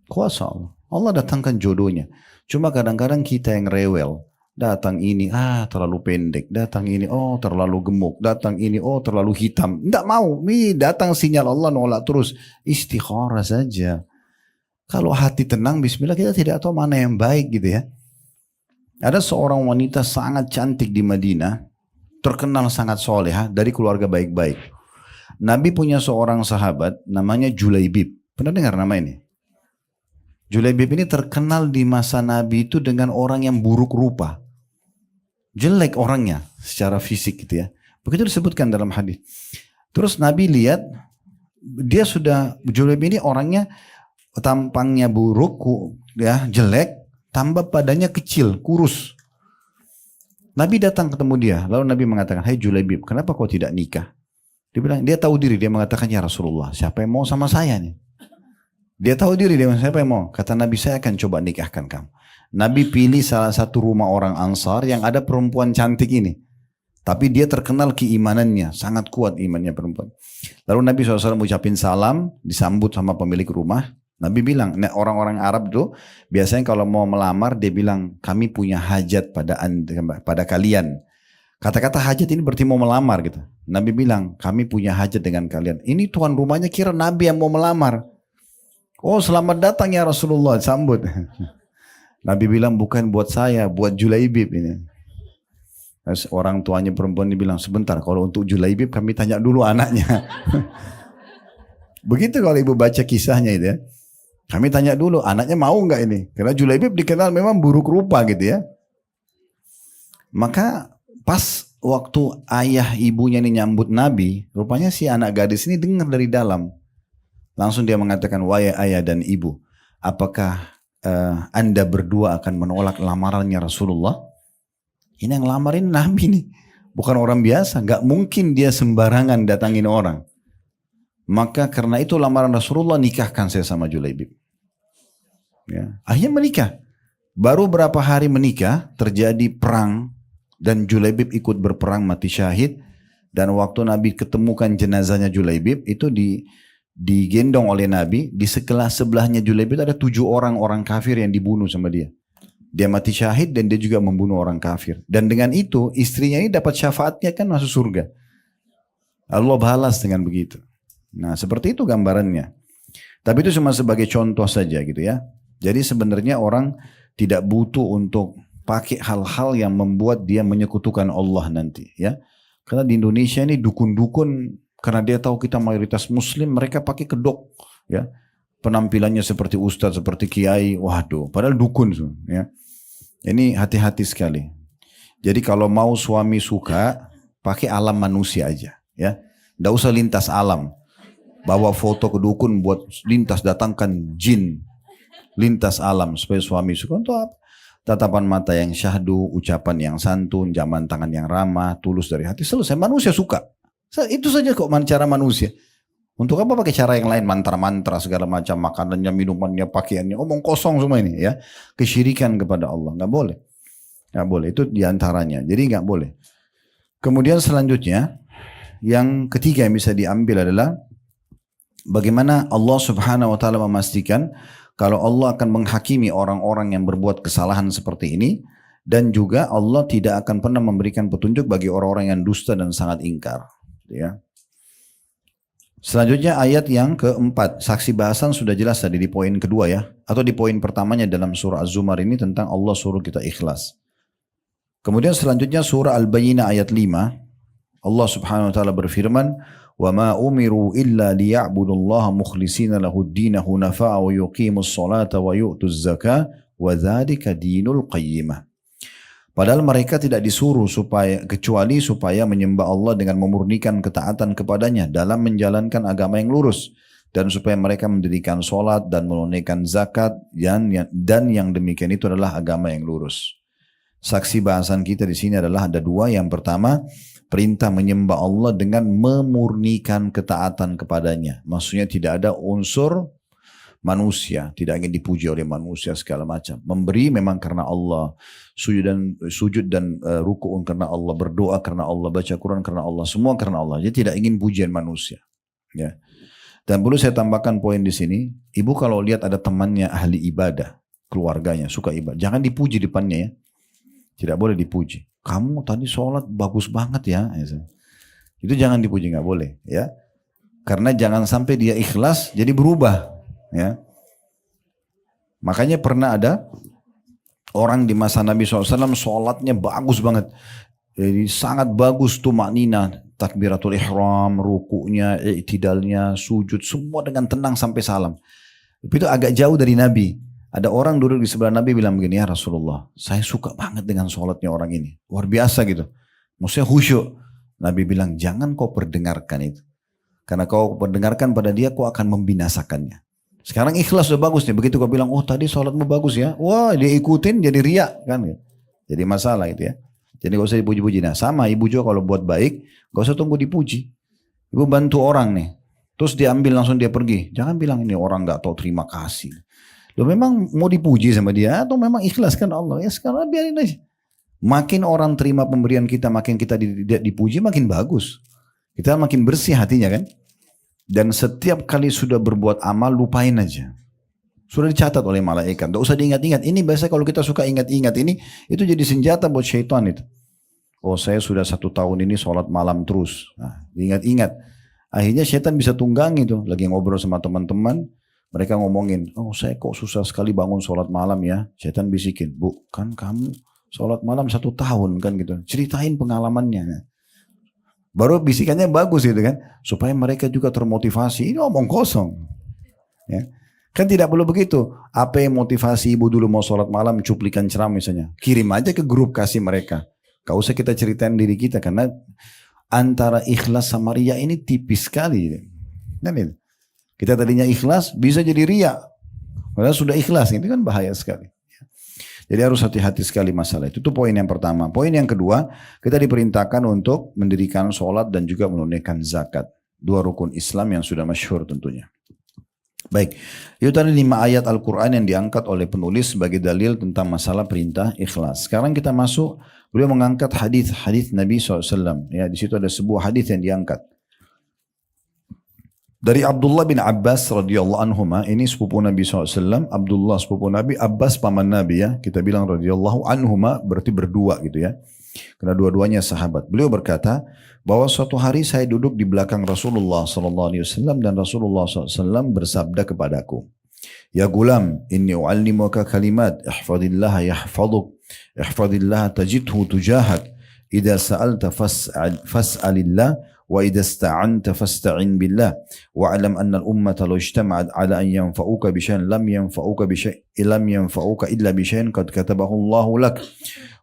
Kuasa Allah. Allah datangkan jodohnya. Cuma kadang-kadang kita yang rewel. Datang ini, terlalu pendek. Datang ini, terlalu gemuk. Datang ini, terlalu hitam. Tidak mau. Ini datang sinyal Allah nolak terus. Istikharah saja. Kalau hati tenang, bismillah, kita tidak tahu mana yang baik gitu ya. Ada seorang wanita sangat cantik di Madinah. Terkenal sangat soleha dari keluarga baik-baik. Nabi punya seorang sahabat namanya Julaibib. Pernah dengar nama ini? Julaibib ini terkenal di masa Nabi itu dengan orang yang buruk rupa. Jelek orangnya secara fisik gitu ya. Begitu disebutkan dalam hadis. Terus Nabi lihat Julaibib ini orangnya tampangnya buruk ya, jelek, tambah badannya kecil, kurus. Nabi datang ketemu dia, lalu Nabi mengatakan, "Hai Julaibib, kenapa kau tidak nikah?" Dia bilang, dia tahu diri, dia mengatakan, "Ya Rasulullah, siapa yang mau sama saya nih?" Dia tahu diri, dia siapa yang mau? Kata Nabi, saya akan coba nikahkan kamu. Nabi pilih salah satu rumah orang Ansar yang ada perempuan cantik ini. Tapi dia terkenal keimanannya, sangat kuat imannya perempuan. Lalu Nabi SAW ucapin salam, disambut sama pemilik rumah. Nabi bilang, orang-orang Arab tuh biasanya kalau mau melamar dia bilang, kami punya hajat pada kalian. Kata-kata hajat ini berarti mau melamar gitu. Nabi bilang, kami punya hajat dengan kalian. Ini tuan rumahnya kira Nabi yang mau melamar. Oh, selamat datang ya Rasulullah, sambut. Nabi bilang, bukan buat saya, buat Julaibib ini. Terus orang tuanya perempuan dibilang, sebentar, kalau untuk Julaibib kami tanya dulu anaknya. Begitu kalau ibu baca kisahnya itu ya. Kami tanya dulu anaknya mau nggak ini. Karena Julaibib dikenal memang buruk rupa gitu ya. Maka pas waktu ayah ibunya ini nyambut Nabi, rupanya si anak gadis ini dengar dari dalam. Langsung dia mengatakan, wahai ayah dan ibu, apakah anda berdua akan menolak lamarannya Rasulullah? Ini yang lamarin Nabi nih. Bukan orang biasa. Gak mungkin dia sembarangan datangin orang. Maka karena itu lamaran Rasulullah, nikahkan saya sama Julaibib. Ya. Akhirnya menikah. Baru berapa hari menikah, terjadi perang. Dan Julaibib ikut berperang mati syahid. Dan waktu Nabi ketemukan jenazahnya Julaibib, itu digendong oleh Nabi. Di sebelahnya Julaibib ada 7 orang kafir yang dibunuh sama dia. Dia mati syahid dan dia juga membunuh orang kafir. Dan dengan itu istrinya ini dapat syafaatnya kan masuk surga. Allah balas dengan begitu. Nah seperti itu gambarannya. Tapi itu cuma sebagai contoh saja gitu ya. Jadi sebenarnya orang tidak butuh untuk pakai hal-hal yang membuat dia menyekutukan Allah nanti ya. Karena di Indonesia ini dukun-dukun, karena dia tahu kita mayoritas muslim, mereka pakai kedok ya. Penampilannya seperti ustadz, seperti kiai, waduh, padahal dukun ya. Ini hati-hati sekali. Jadi kalau mau suami suka, pakai alam manusia aja ya. Nggak usah lintas alam. Bawa foto ke dukun buat lintas, datangkan jin lintas alam supaya suami suka. Untuk apa? Tatapan mata yang syahdu, ucapan yang santun, jaman tangan yang ramah, tulus dari hati, selesai. Manusia suka. Itu saja kok cara manusia. Untuk apa pakai cara yang lain, mantra-mantra segala macam, makanannya, minumannya, pakaiannya, omong kosong semua ini ya. Kesyirikan kepada Allah, nggak boleh. Nggak boleh, itu diantaranya. Jadi nggak boleh. Kemudian selanjutnya, yang ketiga yang bisa diambil adalah bagaimana Allah Subhanahu wa taala memastikan kalau Allah akan menghakimi orang-orang yang berbuat kesalahan seperti ini, dan juga Allah tidak akan pernah memberikan petunjuk bagi orang-orang yang dusta dan sangat ingkar. Ya. Selanjutnya ayat yang keempat, saksi bahasan sudah jelas tadi di poin kedua ya, atau di poin pertamanya dalam surah Az-Zumar ini tentang Allah suruh kita ikhlas. Kemudian selanjutnya surah Al-Bayyinah ayat 5, Allah Subhanahu wa taala berfirman, وَمَا أُمِرُوا إِلَّا لِيَعْبُدُوا اللَّهَ مُخْلِصِينَ لَهُ الدِّينَ حُنَفَاءَ وَيُقِيمُوا الصَّلَاةَ وَيُؤْتُوا الزَّكَاةَ وَذَلِكَ دِينُ الْقَيِّمَةِ. Padahal mereka tidak disuruh kecuali supaya menyembah Allah dengan memurnikan ketaatan kepadanya dalam menjalankan agama yang lurus, dan supaya mereka mendirikan sholat dan menunaikan zakat, dan yang demikian itu adalah agama yang lurus. Saksi bahasan kita di sini adalah ada 2. Yang pertama, perintah menyembah Allah dengan memurnikan ketaatan kepadanya. Maksudnya tidak ada unsur manusia, tidak ingin dipuji oleh manusia segala macam. Memberi memang karena Allah, sujud dan ruku'un karena Allah, berdoa karena Allah, baca Quran karena Allah, semua karena Allah. Jadi tidak ingin pujian manusia. Ya. Dan perlu saya tambahkan poin di sini, ibu kalau lihat ada temannya ahli ibadah, keluarganya suka ibadah, jangan dipuji depannya ya. Tidak boleh dipuji. Kamu tadi sholat bagus banget ya. Itu jangan dipuji, nggak boleh ya. Karena jangan sampai dia ikhlas jadi berubah ya. Makanya pernah ada orang di masa Nabi SAW sholatnya bagus banget. Jadi sangat bagus tuh maknina, takbiratul ihram, rukunya, i'tidalnya, sujud, semua dengan tenang sampai salam. Tapi itu agak jauh dari Nabi. Ada orang duduk di sebelah Nabi bilang begini, ya Rasulullah, saya suka banget dengan sholatnya orang ini. Luar biasa gitu. Maksudnya khusyuk. Nabi bilang, jangan kau perdengarkan itu. Karena kau perdengarkan pada dia, kau akan membinasakannya. Sekarang ikhlas sudah bagus nih. Begitu kau bilang, oh tadi sholatmu bagus ya. Wah dia ikutin jadi riak kan. Jadi masalah itu ya. Jadi gak usah dipuji-puji. Nah sama ibu juga kalau buat baik, gak usah tunggu dipuji. Ibu bantu orang nih. Terus diambil langsung dia pergi. Jangan bilang ini orang gak tahu terima kasih. Lo memang mau dipuji sama dia atau memang ikhlas kan Allah. Ya sekarang biarin aja. Makin orang terima pemberian kita, makin kita dipuji, makin bagus. Kita makin bersih hatinya kan. Dan setiap kali sudah berbuat amal, lupain aja. Sudah dicatat oleh malaikat. Tidak usah diingat-ingat. Ini biasa kalau kita suka ingat-ingat ini, itu jadi senjata buat syaitan itu. Oh saya sudah 1 tahun ini sholat malam terus. Nah, diingat-ingat. Akhirnya syaitan bisa tunggangi tuh. Lagi ngobrol sama teman-teman. Mereka ngomongin, oh saya kok susah sekali bangun sholat malam ya. Syaitan bisikin, bu kan kamu sholat malam 1 tahun kan gitu. Ceritain pengalamannya. Baru bisikannya bagus gitu kan. Supaya mereka juga termotivasi. Ini omong kosong. Ya. Kan tidak perlu begitu. Apa yang motivasi ibu dulu mau sholat malam, cuplikan ceramah misalnya. Kirim aja ke grup kasih mereka. Gak usah kita ceritain diri kita. Karena antara ikhlas sama riya ini tipis sekali. Dan kita tadinya ikhlas bisa jadi riya. Padahal sudah ikhlas. Itu kan bahaya sekali. Jadi harus hati-hati sekali masalah itu. Itu poin yang pertama. Poin yang kedua, kita diperintahkan untuk mendirikan sholat dan juga menunaikan zakat. 2 rukun Islam yang sudah masyhur tentunya. Baik, itu tadi 5 ayat Al-Quran yang diangkat oleh penulis sebagai dalil tentang masalah perintah ikhlas. Sekarang kita masuk, beliau mengangkat hadis Nabi SAW. Ya, di situ ada sebuah hadis yang diangkat. Dari Abdullah bin Abbas radhiyallahu anhuma, ini sepupu Nabi SAW, Abdullah sepupu Nabi, Abbas paman Nabi ya, kita bilang radhiyallahu anhuma berarti berdua gitu ya. Karena dua-duanya sahabat. Beliau berkata bahwa suatu hari saya duduk di belakang Rasulullah SAW dan Rasulullah SAW bersabda kepadaku, ya gulam, inni u'allimuka kalimat, ihfadillaha yahfaduk, ihfadillaha tajidhu tujahak, idha sa'alta fas'alillah, wa idha sta'anta fasta'in billah, wa'alam anna al-ummata law ijtama'at ala an yanfa'uka bishayin lam yanfa'uka illa bishayin qad katabahu Allahu lak.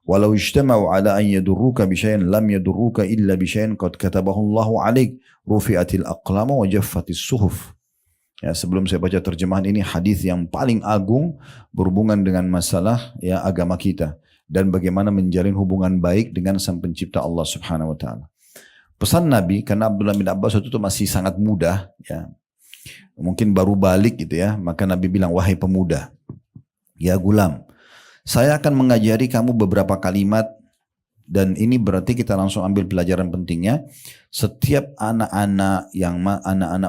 Walau ijtama'u ala an yadurruka bisyai'in lam yadurruka illa bisyai'in qad katabahu Allahu 'alaik, rufi'atil aqlamu wa jaffatis suhuf. Ya, sebelum saya baca terjemahan ini, hadis yang paling agung berhubungan dengan masalah ya agama kita dan bagaimana menjalin hubungan baik dengan Sang Pencipta Allah Subhanahu wa taala. Pesan Nabi, karena Abdullah bin Abbas itu masih sangat muda ya. Mungkin baru balik gitu ya, maka Nabi bilang, wahai pemuda, ya gulam, saya akan mengajari kamu beberapa kalimat dan ini berarti kita langsung ambil pelajaran pentingnya. Setiap anak-anak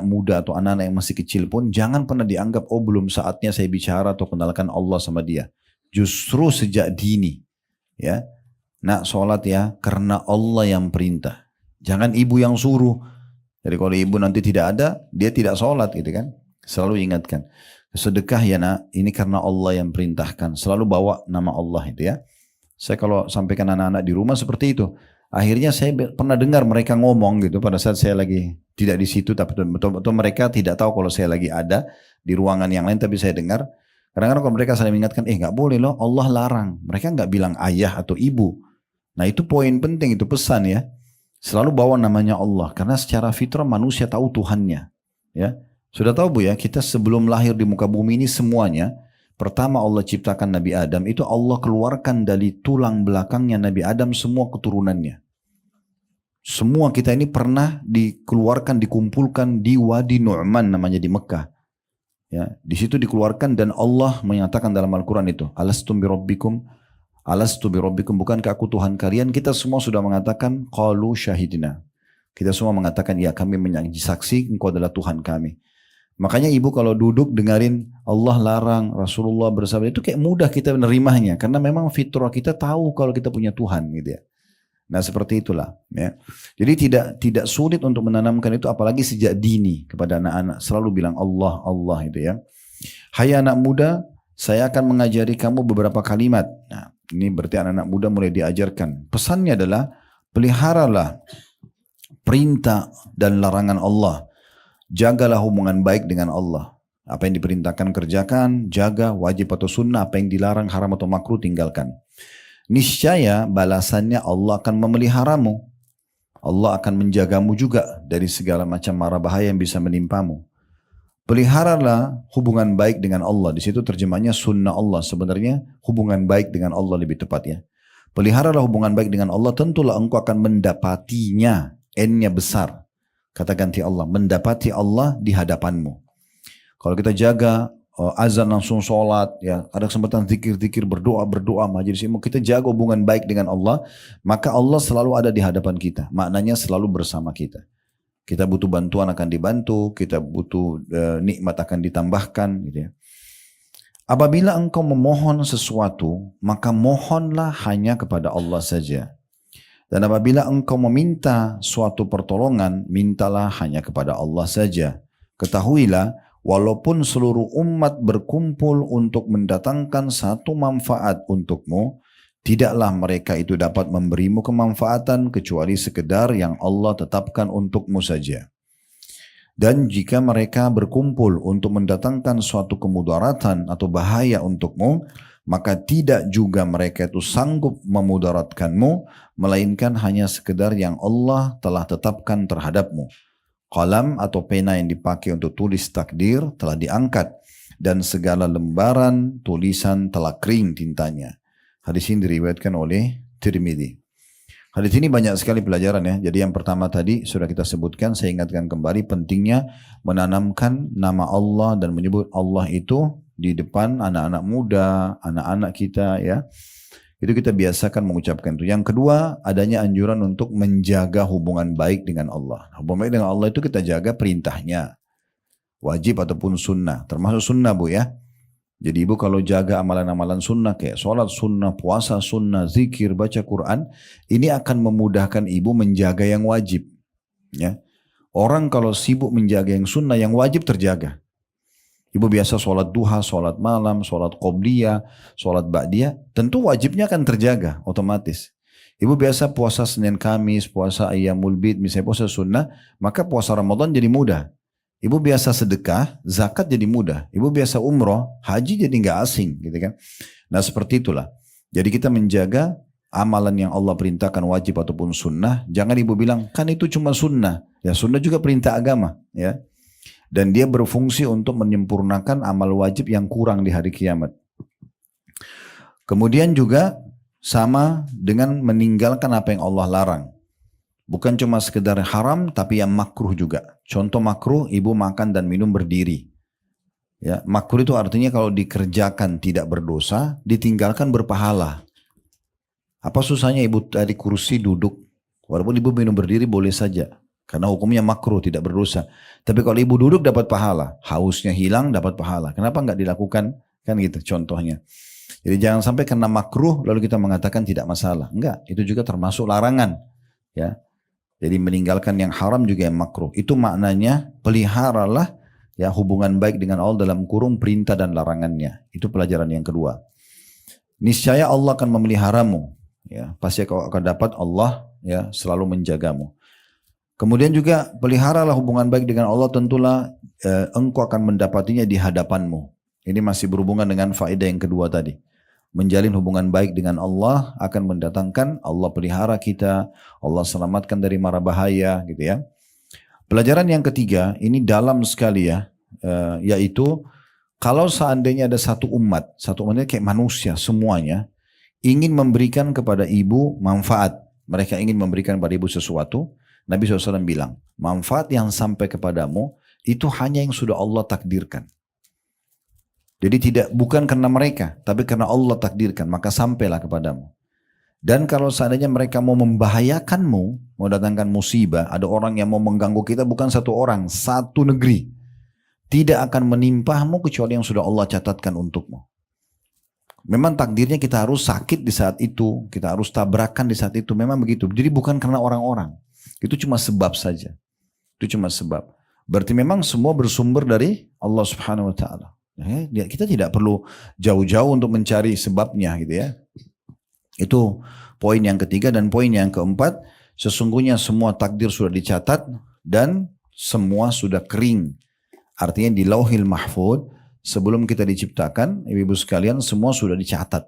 muda atau anak-anak yang masih kecil pun jangan pernah dianggap oh belum saatnya saya bicara atau kenalkan Allah sama dia. Justru sejak dini ya. Nak sholat ya karena Allah yang perintah. Jangan ibu yang suruh. Jadi kalau ibu nanti tidak ada dia tidak sholat gitu kan. Selalu ingatkan. Sedekah ya nak, ini karena Allah yang perintahkan. Selalu bawa nama Allah itu ya. Saya kalau sampaikan anak-anak di rumah seperti itu. Akhirnya saya pernah dengar mereka ngomong gitu pada saat saya lagi tidak di situ. Tapi atau mereka tidak tahu kalau saya lagi ada di ruangan yang lain. Tapi saya dengar. Kadang-kadang kalau mereka saling mengingatkan, gak boleh loh, Allah larang. Mereka gak bilang ayah atau ibu. Nah itu poin penting, itu pesan ya. Selalu bawa namanya Allah. Karena secara fitrah manusia tahu Tuhannya. Ya. Sudah tahu Bu ya, kita sebelum lahir di muka bumi ini semuanya, pertama Allah ciptakan Nabi Adam, itu Allah keluarkan dari tulang belakangnya Nabi Adam semua keturunannya. Semua kita ini pernah dikeluarkan, dikumpulkan di Wadi Nu'man namanya di Mekah. Ya, di situ dikeluarkan dan Allah menyatakan dalam Al-Quran itu, alastu birabbikum, bukankah aku Tuhan kalian? Kita semua sudah mengatakan qalu syahidna. Kita semua mengatakan ya, kami menyaksi engkau adalah Tuhan kami. Makanya ibu kalau duduk dengerin Allah larang, Rasulullah bersabda, itu kayak mudah kita menerimanya karena memang fitrah kita tahu kalau kita punya Tuhan gitu ya. Nah seperti itulah ya. Jadi tidak sulit untuk menanamkan itu apalagi sejak dini kepada anak-anak, selalu bilang Allah Allah itu ya. Hai anak muda, saya akan mengajari kamu beberapa kalimat. Nah, ini berarti anak-anak muda mulai diajarkan. Pesannya adalah peliharalah perintah dan larangan Allah. Jagalah hubungan baik dengan Allah. Apa yang diperintahkan kerjakan, jaga, wajib atau sunnah. Apa yang dilarang, haram atau makruh, tinggalkan. Niscaya balasannya Allah akan memeliharamu. Allah akan menjagamu juga dari segala macam mara bahaya yang bisa menimpamu. Peliharalah hubungan baik dengan Allah. Di situ terjemahnya sunnah Allah. Sebenarnya hubungan baik dengan Allah lebih tepatnya. Peliharalah hubungan baik dengan Allah. Tentulah engkau akan mendapatinya. N-nya besar. Kata ganti Allah, mendapati Allah di hadapanmu. Kalau kita jaga azan langsung sholat, ya ada kesempatan zikir-zikir, berdoa majelis ilmu, kita jaga hubungan baik dengan Allah, maka Allah selalu ada di hadapan kita. Maknanya selalu bersama kita. Kita butuh bantuan akan dibantu, kita butuh nikmat akan ditambahkan, gitu ya. Apabila engkau memohon sesuatu, maka mohonlah hanya kepada Allah saja. Dan apabila engkau meminta suatu pertolongan, mintalah hanya kepada Allah saja. Ketahuilah, walaupun seluruh umat berkumpul untuk mendatangkan satu manfaat untukmu, tidaklah mereka itu dapat memberimu kemanfaatan kecuali sekedar yang Allah tetapkan untukmu saja. Dan jika mereka berkumpul untuk mendatangkan suatu kemudaratan atau bahaya untukmu, maka tidak juga mereka itu sanggup memudaratkanmu, melainkan hanya sekedar yang Allah telah tetapkan terhadapmu. Qalam atau pena yang dipakai untuk tulis takdir telah diangkat, dan segala lembaran tulisan telah kering tintanya. Hadis ini diriwayatkan oleh Tirmidzi. Hadis ini banyak sekali pelajaran ya. Jadi yang pertama tadi sudah kita sebutkan, saya ingatkan kembali pentingnya menanamkan nama Allah dan menyebut Allah itu di depan anak-anak muda, anak-anak kita ya. Itu kita biasakan mengucapkan itu. Yang kedua, adanya anjuran untuk menjaga hubungan baik dengan Allah. Hubungan baik dengan Allah itu kita jaga perintahnya. Wajib ataupun sunnah. Termasuk sunnah bu ya. Jadi ibu kalau jaga amalan-amalan sunnah kayak sholat sunnah, puasa sunnah, zikir, baca Quran. Ini akan memudahkan ibu menjaga yang wajib. Ya. Orang kalau sibuk menjaga yang sunnah, yang wajib terjaga. Ibu biasa sholat duha, sholat malam, sholat qobliyah, sholat ba'diyah, tentu wajibnya akan terjaga otomatis. Ibu biasa puasa Senin Kamis, puasa Ayyamul Bid, misalnya puasa sunnah, maka puasa Ramadan jadi mudah. Ibu biasa sedekah, zakat jadi mudah. Ibu biasa umroh, haji jadi nggak asing, gitu kan? Nah seperti itulah. Jadi kita menjaga amalan yang Allah perintahkan wajib ataupun sunnah. Jangan ibu bilang kan itu cuma sunnah. Ya sunnah juga perintah agama, ya. Dan dia berfungsi untuk menyempurnakan amal wajib yang kurang di hari kiamat. Kemudian juga sama dengan meninggalkan apa yang Allah larang. Bukan cuma sekedar haram, tapi yang makruh juga. Contoh makruh, ibu makan dan minum berdiri. Ya, makruh itu artinya kalau dikerjakan tidak berdosa, ditinggalkan berpahala. Apa susahnya ibu dari kursi duduk? Walaupun ibu minum berdiri boleh saja. Karena hukumnya makruh, tidak berdosa. Tapi kalau ibu duduk dapat pahala. Hausnya hilang dapat pahala. Kenapa nggak dilakukan? Kan gitu contohnya. Jadi jangan sampai karena makruh lalu kita mengatakan tidak masalah. Enggak, itu juga termasuk larangan. Ya. Jadi meninggalkan yang haram juga yang makruh. Itu maknanya peliharalah ya hubungan baik dengan Allah dalam kurung perintah dan larangannya. Itu pelajaran yang kedua. Niscaya Allah akan memeliharamu. Ya, pasti kau akan dapat Allah ya selalu menjagamu. Kemudian juga peliharalah hubungan baik dengan Allah, tentulah engkau akan mendapatinya di hadapanmu. Ini masih berhubungan dengan faedah yang kedua tadi. Menjalin hubungan baik dengan Allah akan mendatangkan Allah pelihara kita, Allah selamatkan dari mara bahaya gitu ya. Pelajaran yang ketiga, ini dalam sekali ya, yaitu kalau seandainya ada satu umatnya kayak manusia semuanya, ingin memberikan kepada ibu manfaat, mereka ingin memberikan kepada ibu sesuatu, Nabi SAW bilang, manfaat yang sampai kepadamu itu hanya yang sudah Allah takdirkan. Jadi bukan karena mereka, tapi karena Allah takdirkan, maka sampailah kepadamu. Dan kalau seandainya mereka mau membahayakanmu, mau datangkan musibah, ada orang yang mau mengganggu kita, bukan satu orang, satu negeri. Tidak akan menimpamu kecuali yang sudah Allah catatkan untukmu. Memang takdirnya kita harus sakit di saat itu, kita harus tabrakan di saat itu, memang begitu. Jadi bukan karena orang-orang, itu cuma sebab saja. Itu cuma sebab. Berarti memang semua bersumber dari Allah Subhanahu Wa Taala. Kita tidak perlu jauh-jauh untuk mencari sebabnya gitu ya. Itu poin yang ketiga. Dan poin yang keempat, sesungguhnya semua takdir sudah dicatat dan semua sudah kering. Artinya di Lauhil Mahfuz sebelum kita diciptakan, ibu-ibu sekalian, semua sudah dicatat.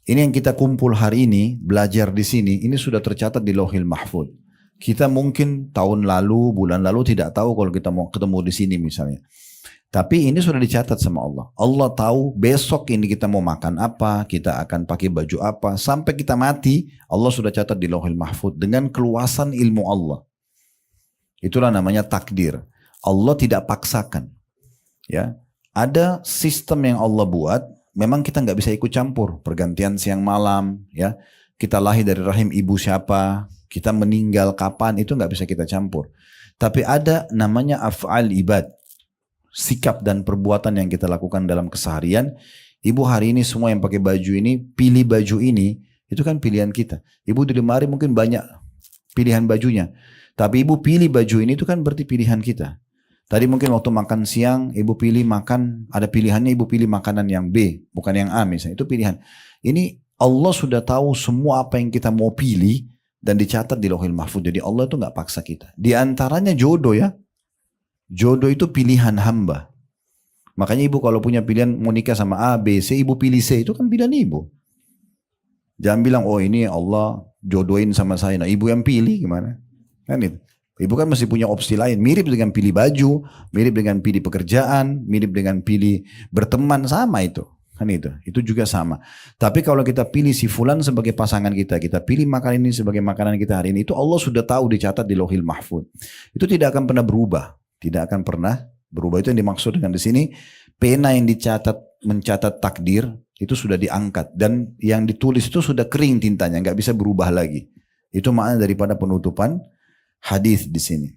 Ini yang kita kumpul hari ini, belajar di sini, ini sudah tercatat di Lauhil Mahfuz. Kita mungkin tahun lalu, bulan lalu tidak tahu kalau kita mau ketemu di sini misalnya. Tapi ini sudah dicatat sama Allah. Allah tahu besok ini kita mau makan apa, kita akan pakai baju apa. Sampai kita mati, Allah sudah catat di Lauhil Mahfuz dengan keluasan ilmu Allah. Itulah namanya takdir. Allah tidak paksakan. Ya, ada sistem yang Allah buat, memang kita nggak bisa ikut campur. Pergantian siang malam, ya, kita lahir dari rahim ibu siapa, kita meninggal kapan, itu nggak bisa kita campur. Tapi ada namanya af'al ibad. Sikap dan perbuatan yang kita lakukan dalam keseharian. Ibu hari ini semua yang pakai baju ini, pilih baju ini, itu kan pilihan kita. Ibu di lemari mungkin banyak pilihan bajunya. Tapi ibu pilih baju ini, itu kan berarti pilihan kita. Tadi mungkin waktu makan siang, ibu pilih makan, ada pilihannya ibu pilih makanan yang B, bukan yang A misalnya. Itu pilihan. Ini Allah sudah tahu semua apa yang kita mau pilih dan dicatat di Lauhil Mahfuz. Jadi Allah itu nggak paksa kita. Di antaranya jodoh ya. Jodoh itu pilihan hamba. Makanya ibu kalau punya pilihan mau nikah sama A, B, C, ibu pilih C, itu kan pilihan ibu. Jangan bilang, oh ini Allah jodohin sama saya. Nah ibu yang pilih gimana? Kan itu. Ibu kan masih punya opsi lain. Mirip dengan pilih baju, mirip dengan pilih pekerjaan, mirip dengan pilih berteman, sama itu. Kan itu juga sama. Tapi kalau kita pilih si fulan sebagai pasangan kita pilih makanan ini sebagai makanan kita hari ini, itu Allah sudah tahu dicatat di Lauhil Mahfuz. Itu tidak akan pernah berubah. Tidak akan pernah berubah. Itu yang dimaksud dengan di sini, pena yang mencatat takdir itu sudah diangkat dan yang ditulis itu sudah kering tintanya, nggak bisa berubah lagi. Itu makna daripada penutupan hadis di sini.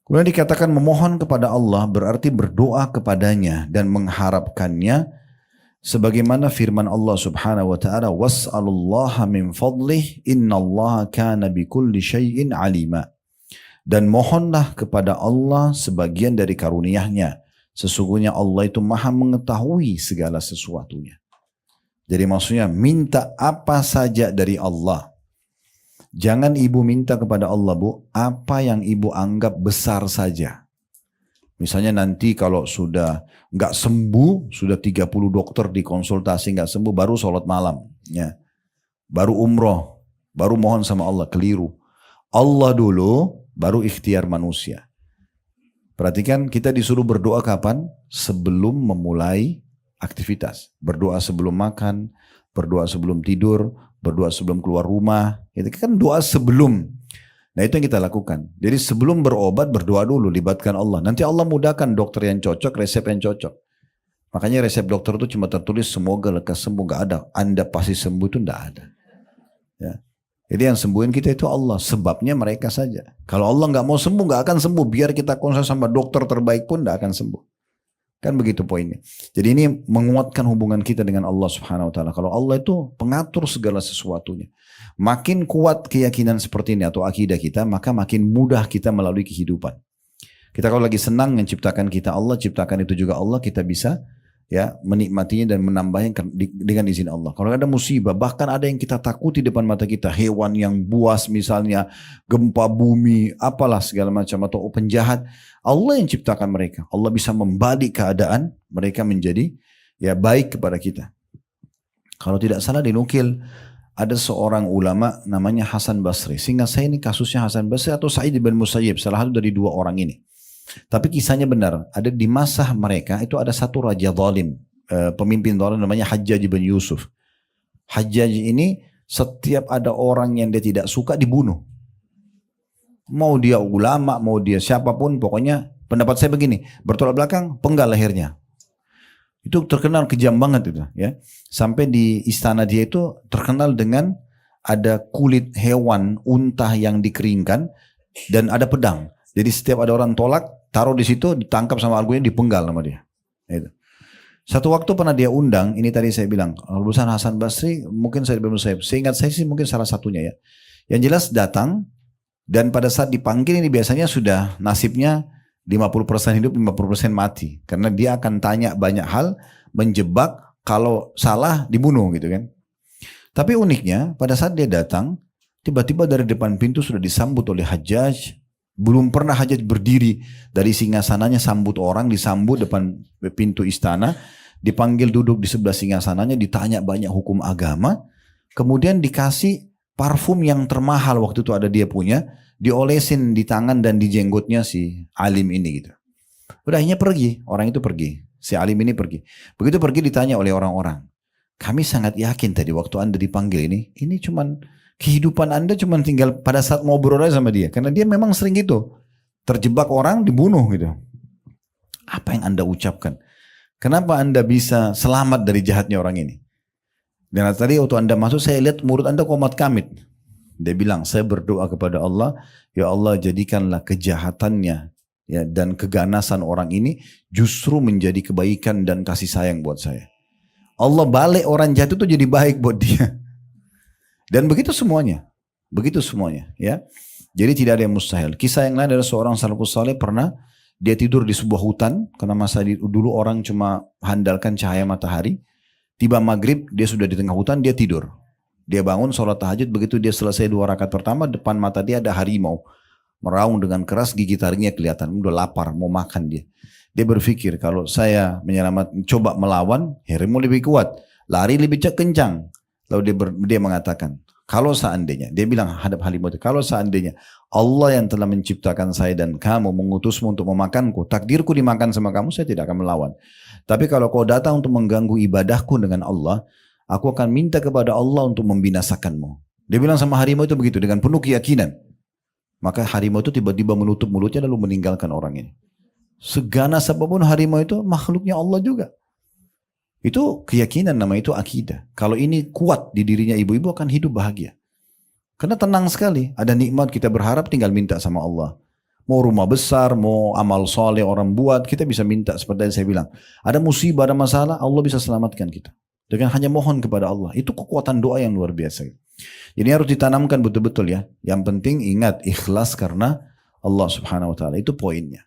Kemudian dikatakan memohon kepada Allah berarti berdoa kepadanya dan mengharapkannya, sebagaimana firman Allah Subhanahu wa taala, was'alullaha min fadlih innallaha kana bikulli syai'in alima. Dan mohonlah kepada Allah sebagian dari karunia-Nya. Sesungguhnya Allah itu maha mengetahui segala sesuatunya. Jadi maksudnya minta apa saja dari Allah. Jangan ibu minta kepada Allah, Bu, apa yang ibu anggap besar saja. Misalnya nanti kalau sudah nggak sembuh, sudah 30 dokter dikonsultasi nggak sembuh, baru sholat malam. Ya. Baru umroh, baru mohon sama Allah, keliru. Allah dulu, baru ikhtiar manusia. Perhatikan kita disuruh berdoa kapan? Sebelum memulai aktivitas. Berdoa sebelum makan, berdoa sebelum tidur, berdoa sebelum keluar rumah. Itu kan doa sebelum. Nah itu yang kita lakukan. Jadi sebelum berobat berdoa dulu, libatkan Allah. Nanti Allah mudahkan dokter yang cocok, resep yang cocok. Makanya resep dokter itu cuma tertulis semoga lekas sembuh. Gak ada. Anda pasti sembuh itu gak ada. Ya. Jadi yang sembuhin kita itu Allah, sebabnya mereka saja. Kalau Allah nggak mau sembuh, nggak akan sembuh. Biar kita konsul sama dokter terbaik pun nggak akan sembuh. Kan begitu poinnya. Jadi ini menguatkan hubungan kita dengan Allah Subhanahu Wa Taala. Kalau Allah itu pengatur segala sesuatunya. Makin kuat keyakinan seperti ini atau akidah kita, maka makin mudah kita melalui kehidupan. Kita kalau lagi senang menciptakan kita Allah, ciptakan itu juga Allah, kita bisa ya menikmatinya dan menambahnya dengan izin Allah. Kalau ada musibah, bahkan ada yang kita takuti depan mata kita, hewan yang buas misalnya, gempa bumi, apalah segala macam, atau penjahat, Allah yang ciptakan mereka. Allah bisa membalik keadaan mereka menjadi ya baik kepada kita. Kalau tidak salah dinukil ada seorang ulama namanya Hasan Basri. Sehingga saya ini kasusnya Hasan Basri atau Sa'id bin Musayyib, salah satu dari dua orang ini. Tapi kisahnya benar, ada di masa mereka itu ada satu raja zalim, pemimpin zalim namanya Hajjaj bin Yusuf. Hajjaj ini setiap ada orang yang dia tidak suka dibunuh. Mau dia ulama, mau dia siapapun, pokoknya pendapat saya begini, bertolak belakang, penggal lehernya. Itu terkenal kejam banget itu ya. Sampai di istana dia itu terkenal dengan ada kulit hewan unta yang dikeringkan dan ada pedang. Jadi setiap ada orang tolak, taruh di situ, ditangkap sama argunya, dipenggal sama dia. Itu. Satu waktu pernah dia undang, ini tadi saya bilang, Al-Husain Hasan Basri, mungkin saya belum saya ingat saya sih mungkin salah satunya ya. Yang jelas datang, dan pada saat dipanggil ini biasanya sudah nasibnya 50% hidup, 50% mati. Karena dia akan tanya banyak hal, menjebak, kalau salah dibunuh gitu kan. Tapi uniknya, pada saat dia datang, tiba-tiba dari depan pintu sudah disambut oleh Hajjaj. Belum pernah Hajjaj berdiri dari singgasananya sambut orang, disambut depan pintu istana. Dipanggil duduk di sebelah singgasananya, ditanya banyak hukum agama, kemudian dikasih parfum yang termahal waktu itu ada dia punya, diolesin di tangan dan di jenggotnya si alim ini gitu. Udah akhirnya pergi, orang itu pergi, si alim ini pergi. Begitu pergi ditanya oleh orang-orang, kami sangat yakin tadi waktu Anda dipanggil ini cuman kehidupan Anda cuman tinggal pada saat ngobrol aja sama dia, karena dia memang sering gitu, terjebak orang dibunuh gitu. Apa yang Anda ucapkan? Kenapa Anda bisa selamat dari jahatnya orang ini? Dan tadi waktu Anda masuk saya lihat mulut Anda komat kamit. Dia bilang, saya berdoa kepada Allah, ya Allah jadikanlah kejahatannya ya, dan keganasan orang ini justru menjadi kebaikan dan kasih sayang buat saya. Allah balik orang jahat itu jadi baik buat dia. Dan begitu semuanya. Begitu semuanya ya. Jadi tidak ada yang mustahil. Kisah yang lain adalah seorang salafus saleh pernah dia tidur di sebuah hutan, karena masa dulu orang cuma handalkan cahaya matahari. Tiba maghrib, dia sudah di tengah hutan, dia tidur. Dia bangun sholat tahajud, begitu dia selesai 2 rakaat pertama, depan mata dia ada harimau. Meraung dengan keras, gigi taringnya kelihatan, udah lapar, mau makan dia. Dia berpikir, kalau saya coba melawan, harimau lebih kuat, lari lebih kencang. Lalu dia mengatakan, kalau seandainya, dia bilang hadap harimau itu, kalau seandainya Allah yang telah menciptakan saya dan kamu mengutusmu untuk memakanku, takdirku dimakan sama kamu, saya tidak akan melawan. Tapi kalau kau datang untuk mengganggu ibadahku dengan Allah, aku akan minta kepada Allah untuk membinasakanmu. Dia bilang sama harimau itu begitu, dengan penuh keyakinan. Maka harimau itu tiba-tiba menutup mulutnya lalu meninggalkan orang ini. Seganas apapun harimau itu makhluknya Allah juga. Itu keyakinan, nama itu akidah. Kalau ini kuat di dirinya ibu-ibu akan hidup bahagia. Karena tenang sekali, ada nikmat kita berharap tinggal minta sama Allah. Mau rumah besar, mau amal soleh orang buat, kita bisa minta seperti yang saya bilang. Ada musibah, ada masalah, Allah bisa selamatkan kita. Dengan hanya mohon kepada Allah. Itu kekuatan doa yang luar biasa. Jadi harus ditanamkan betul-betul ya. Yang penting ingat ikhlas karena Allah subhanahu wa ta'ala. Itu poinnya.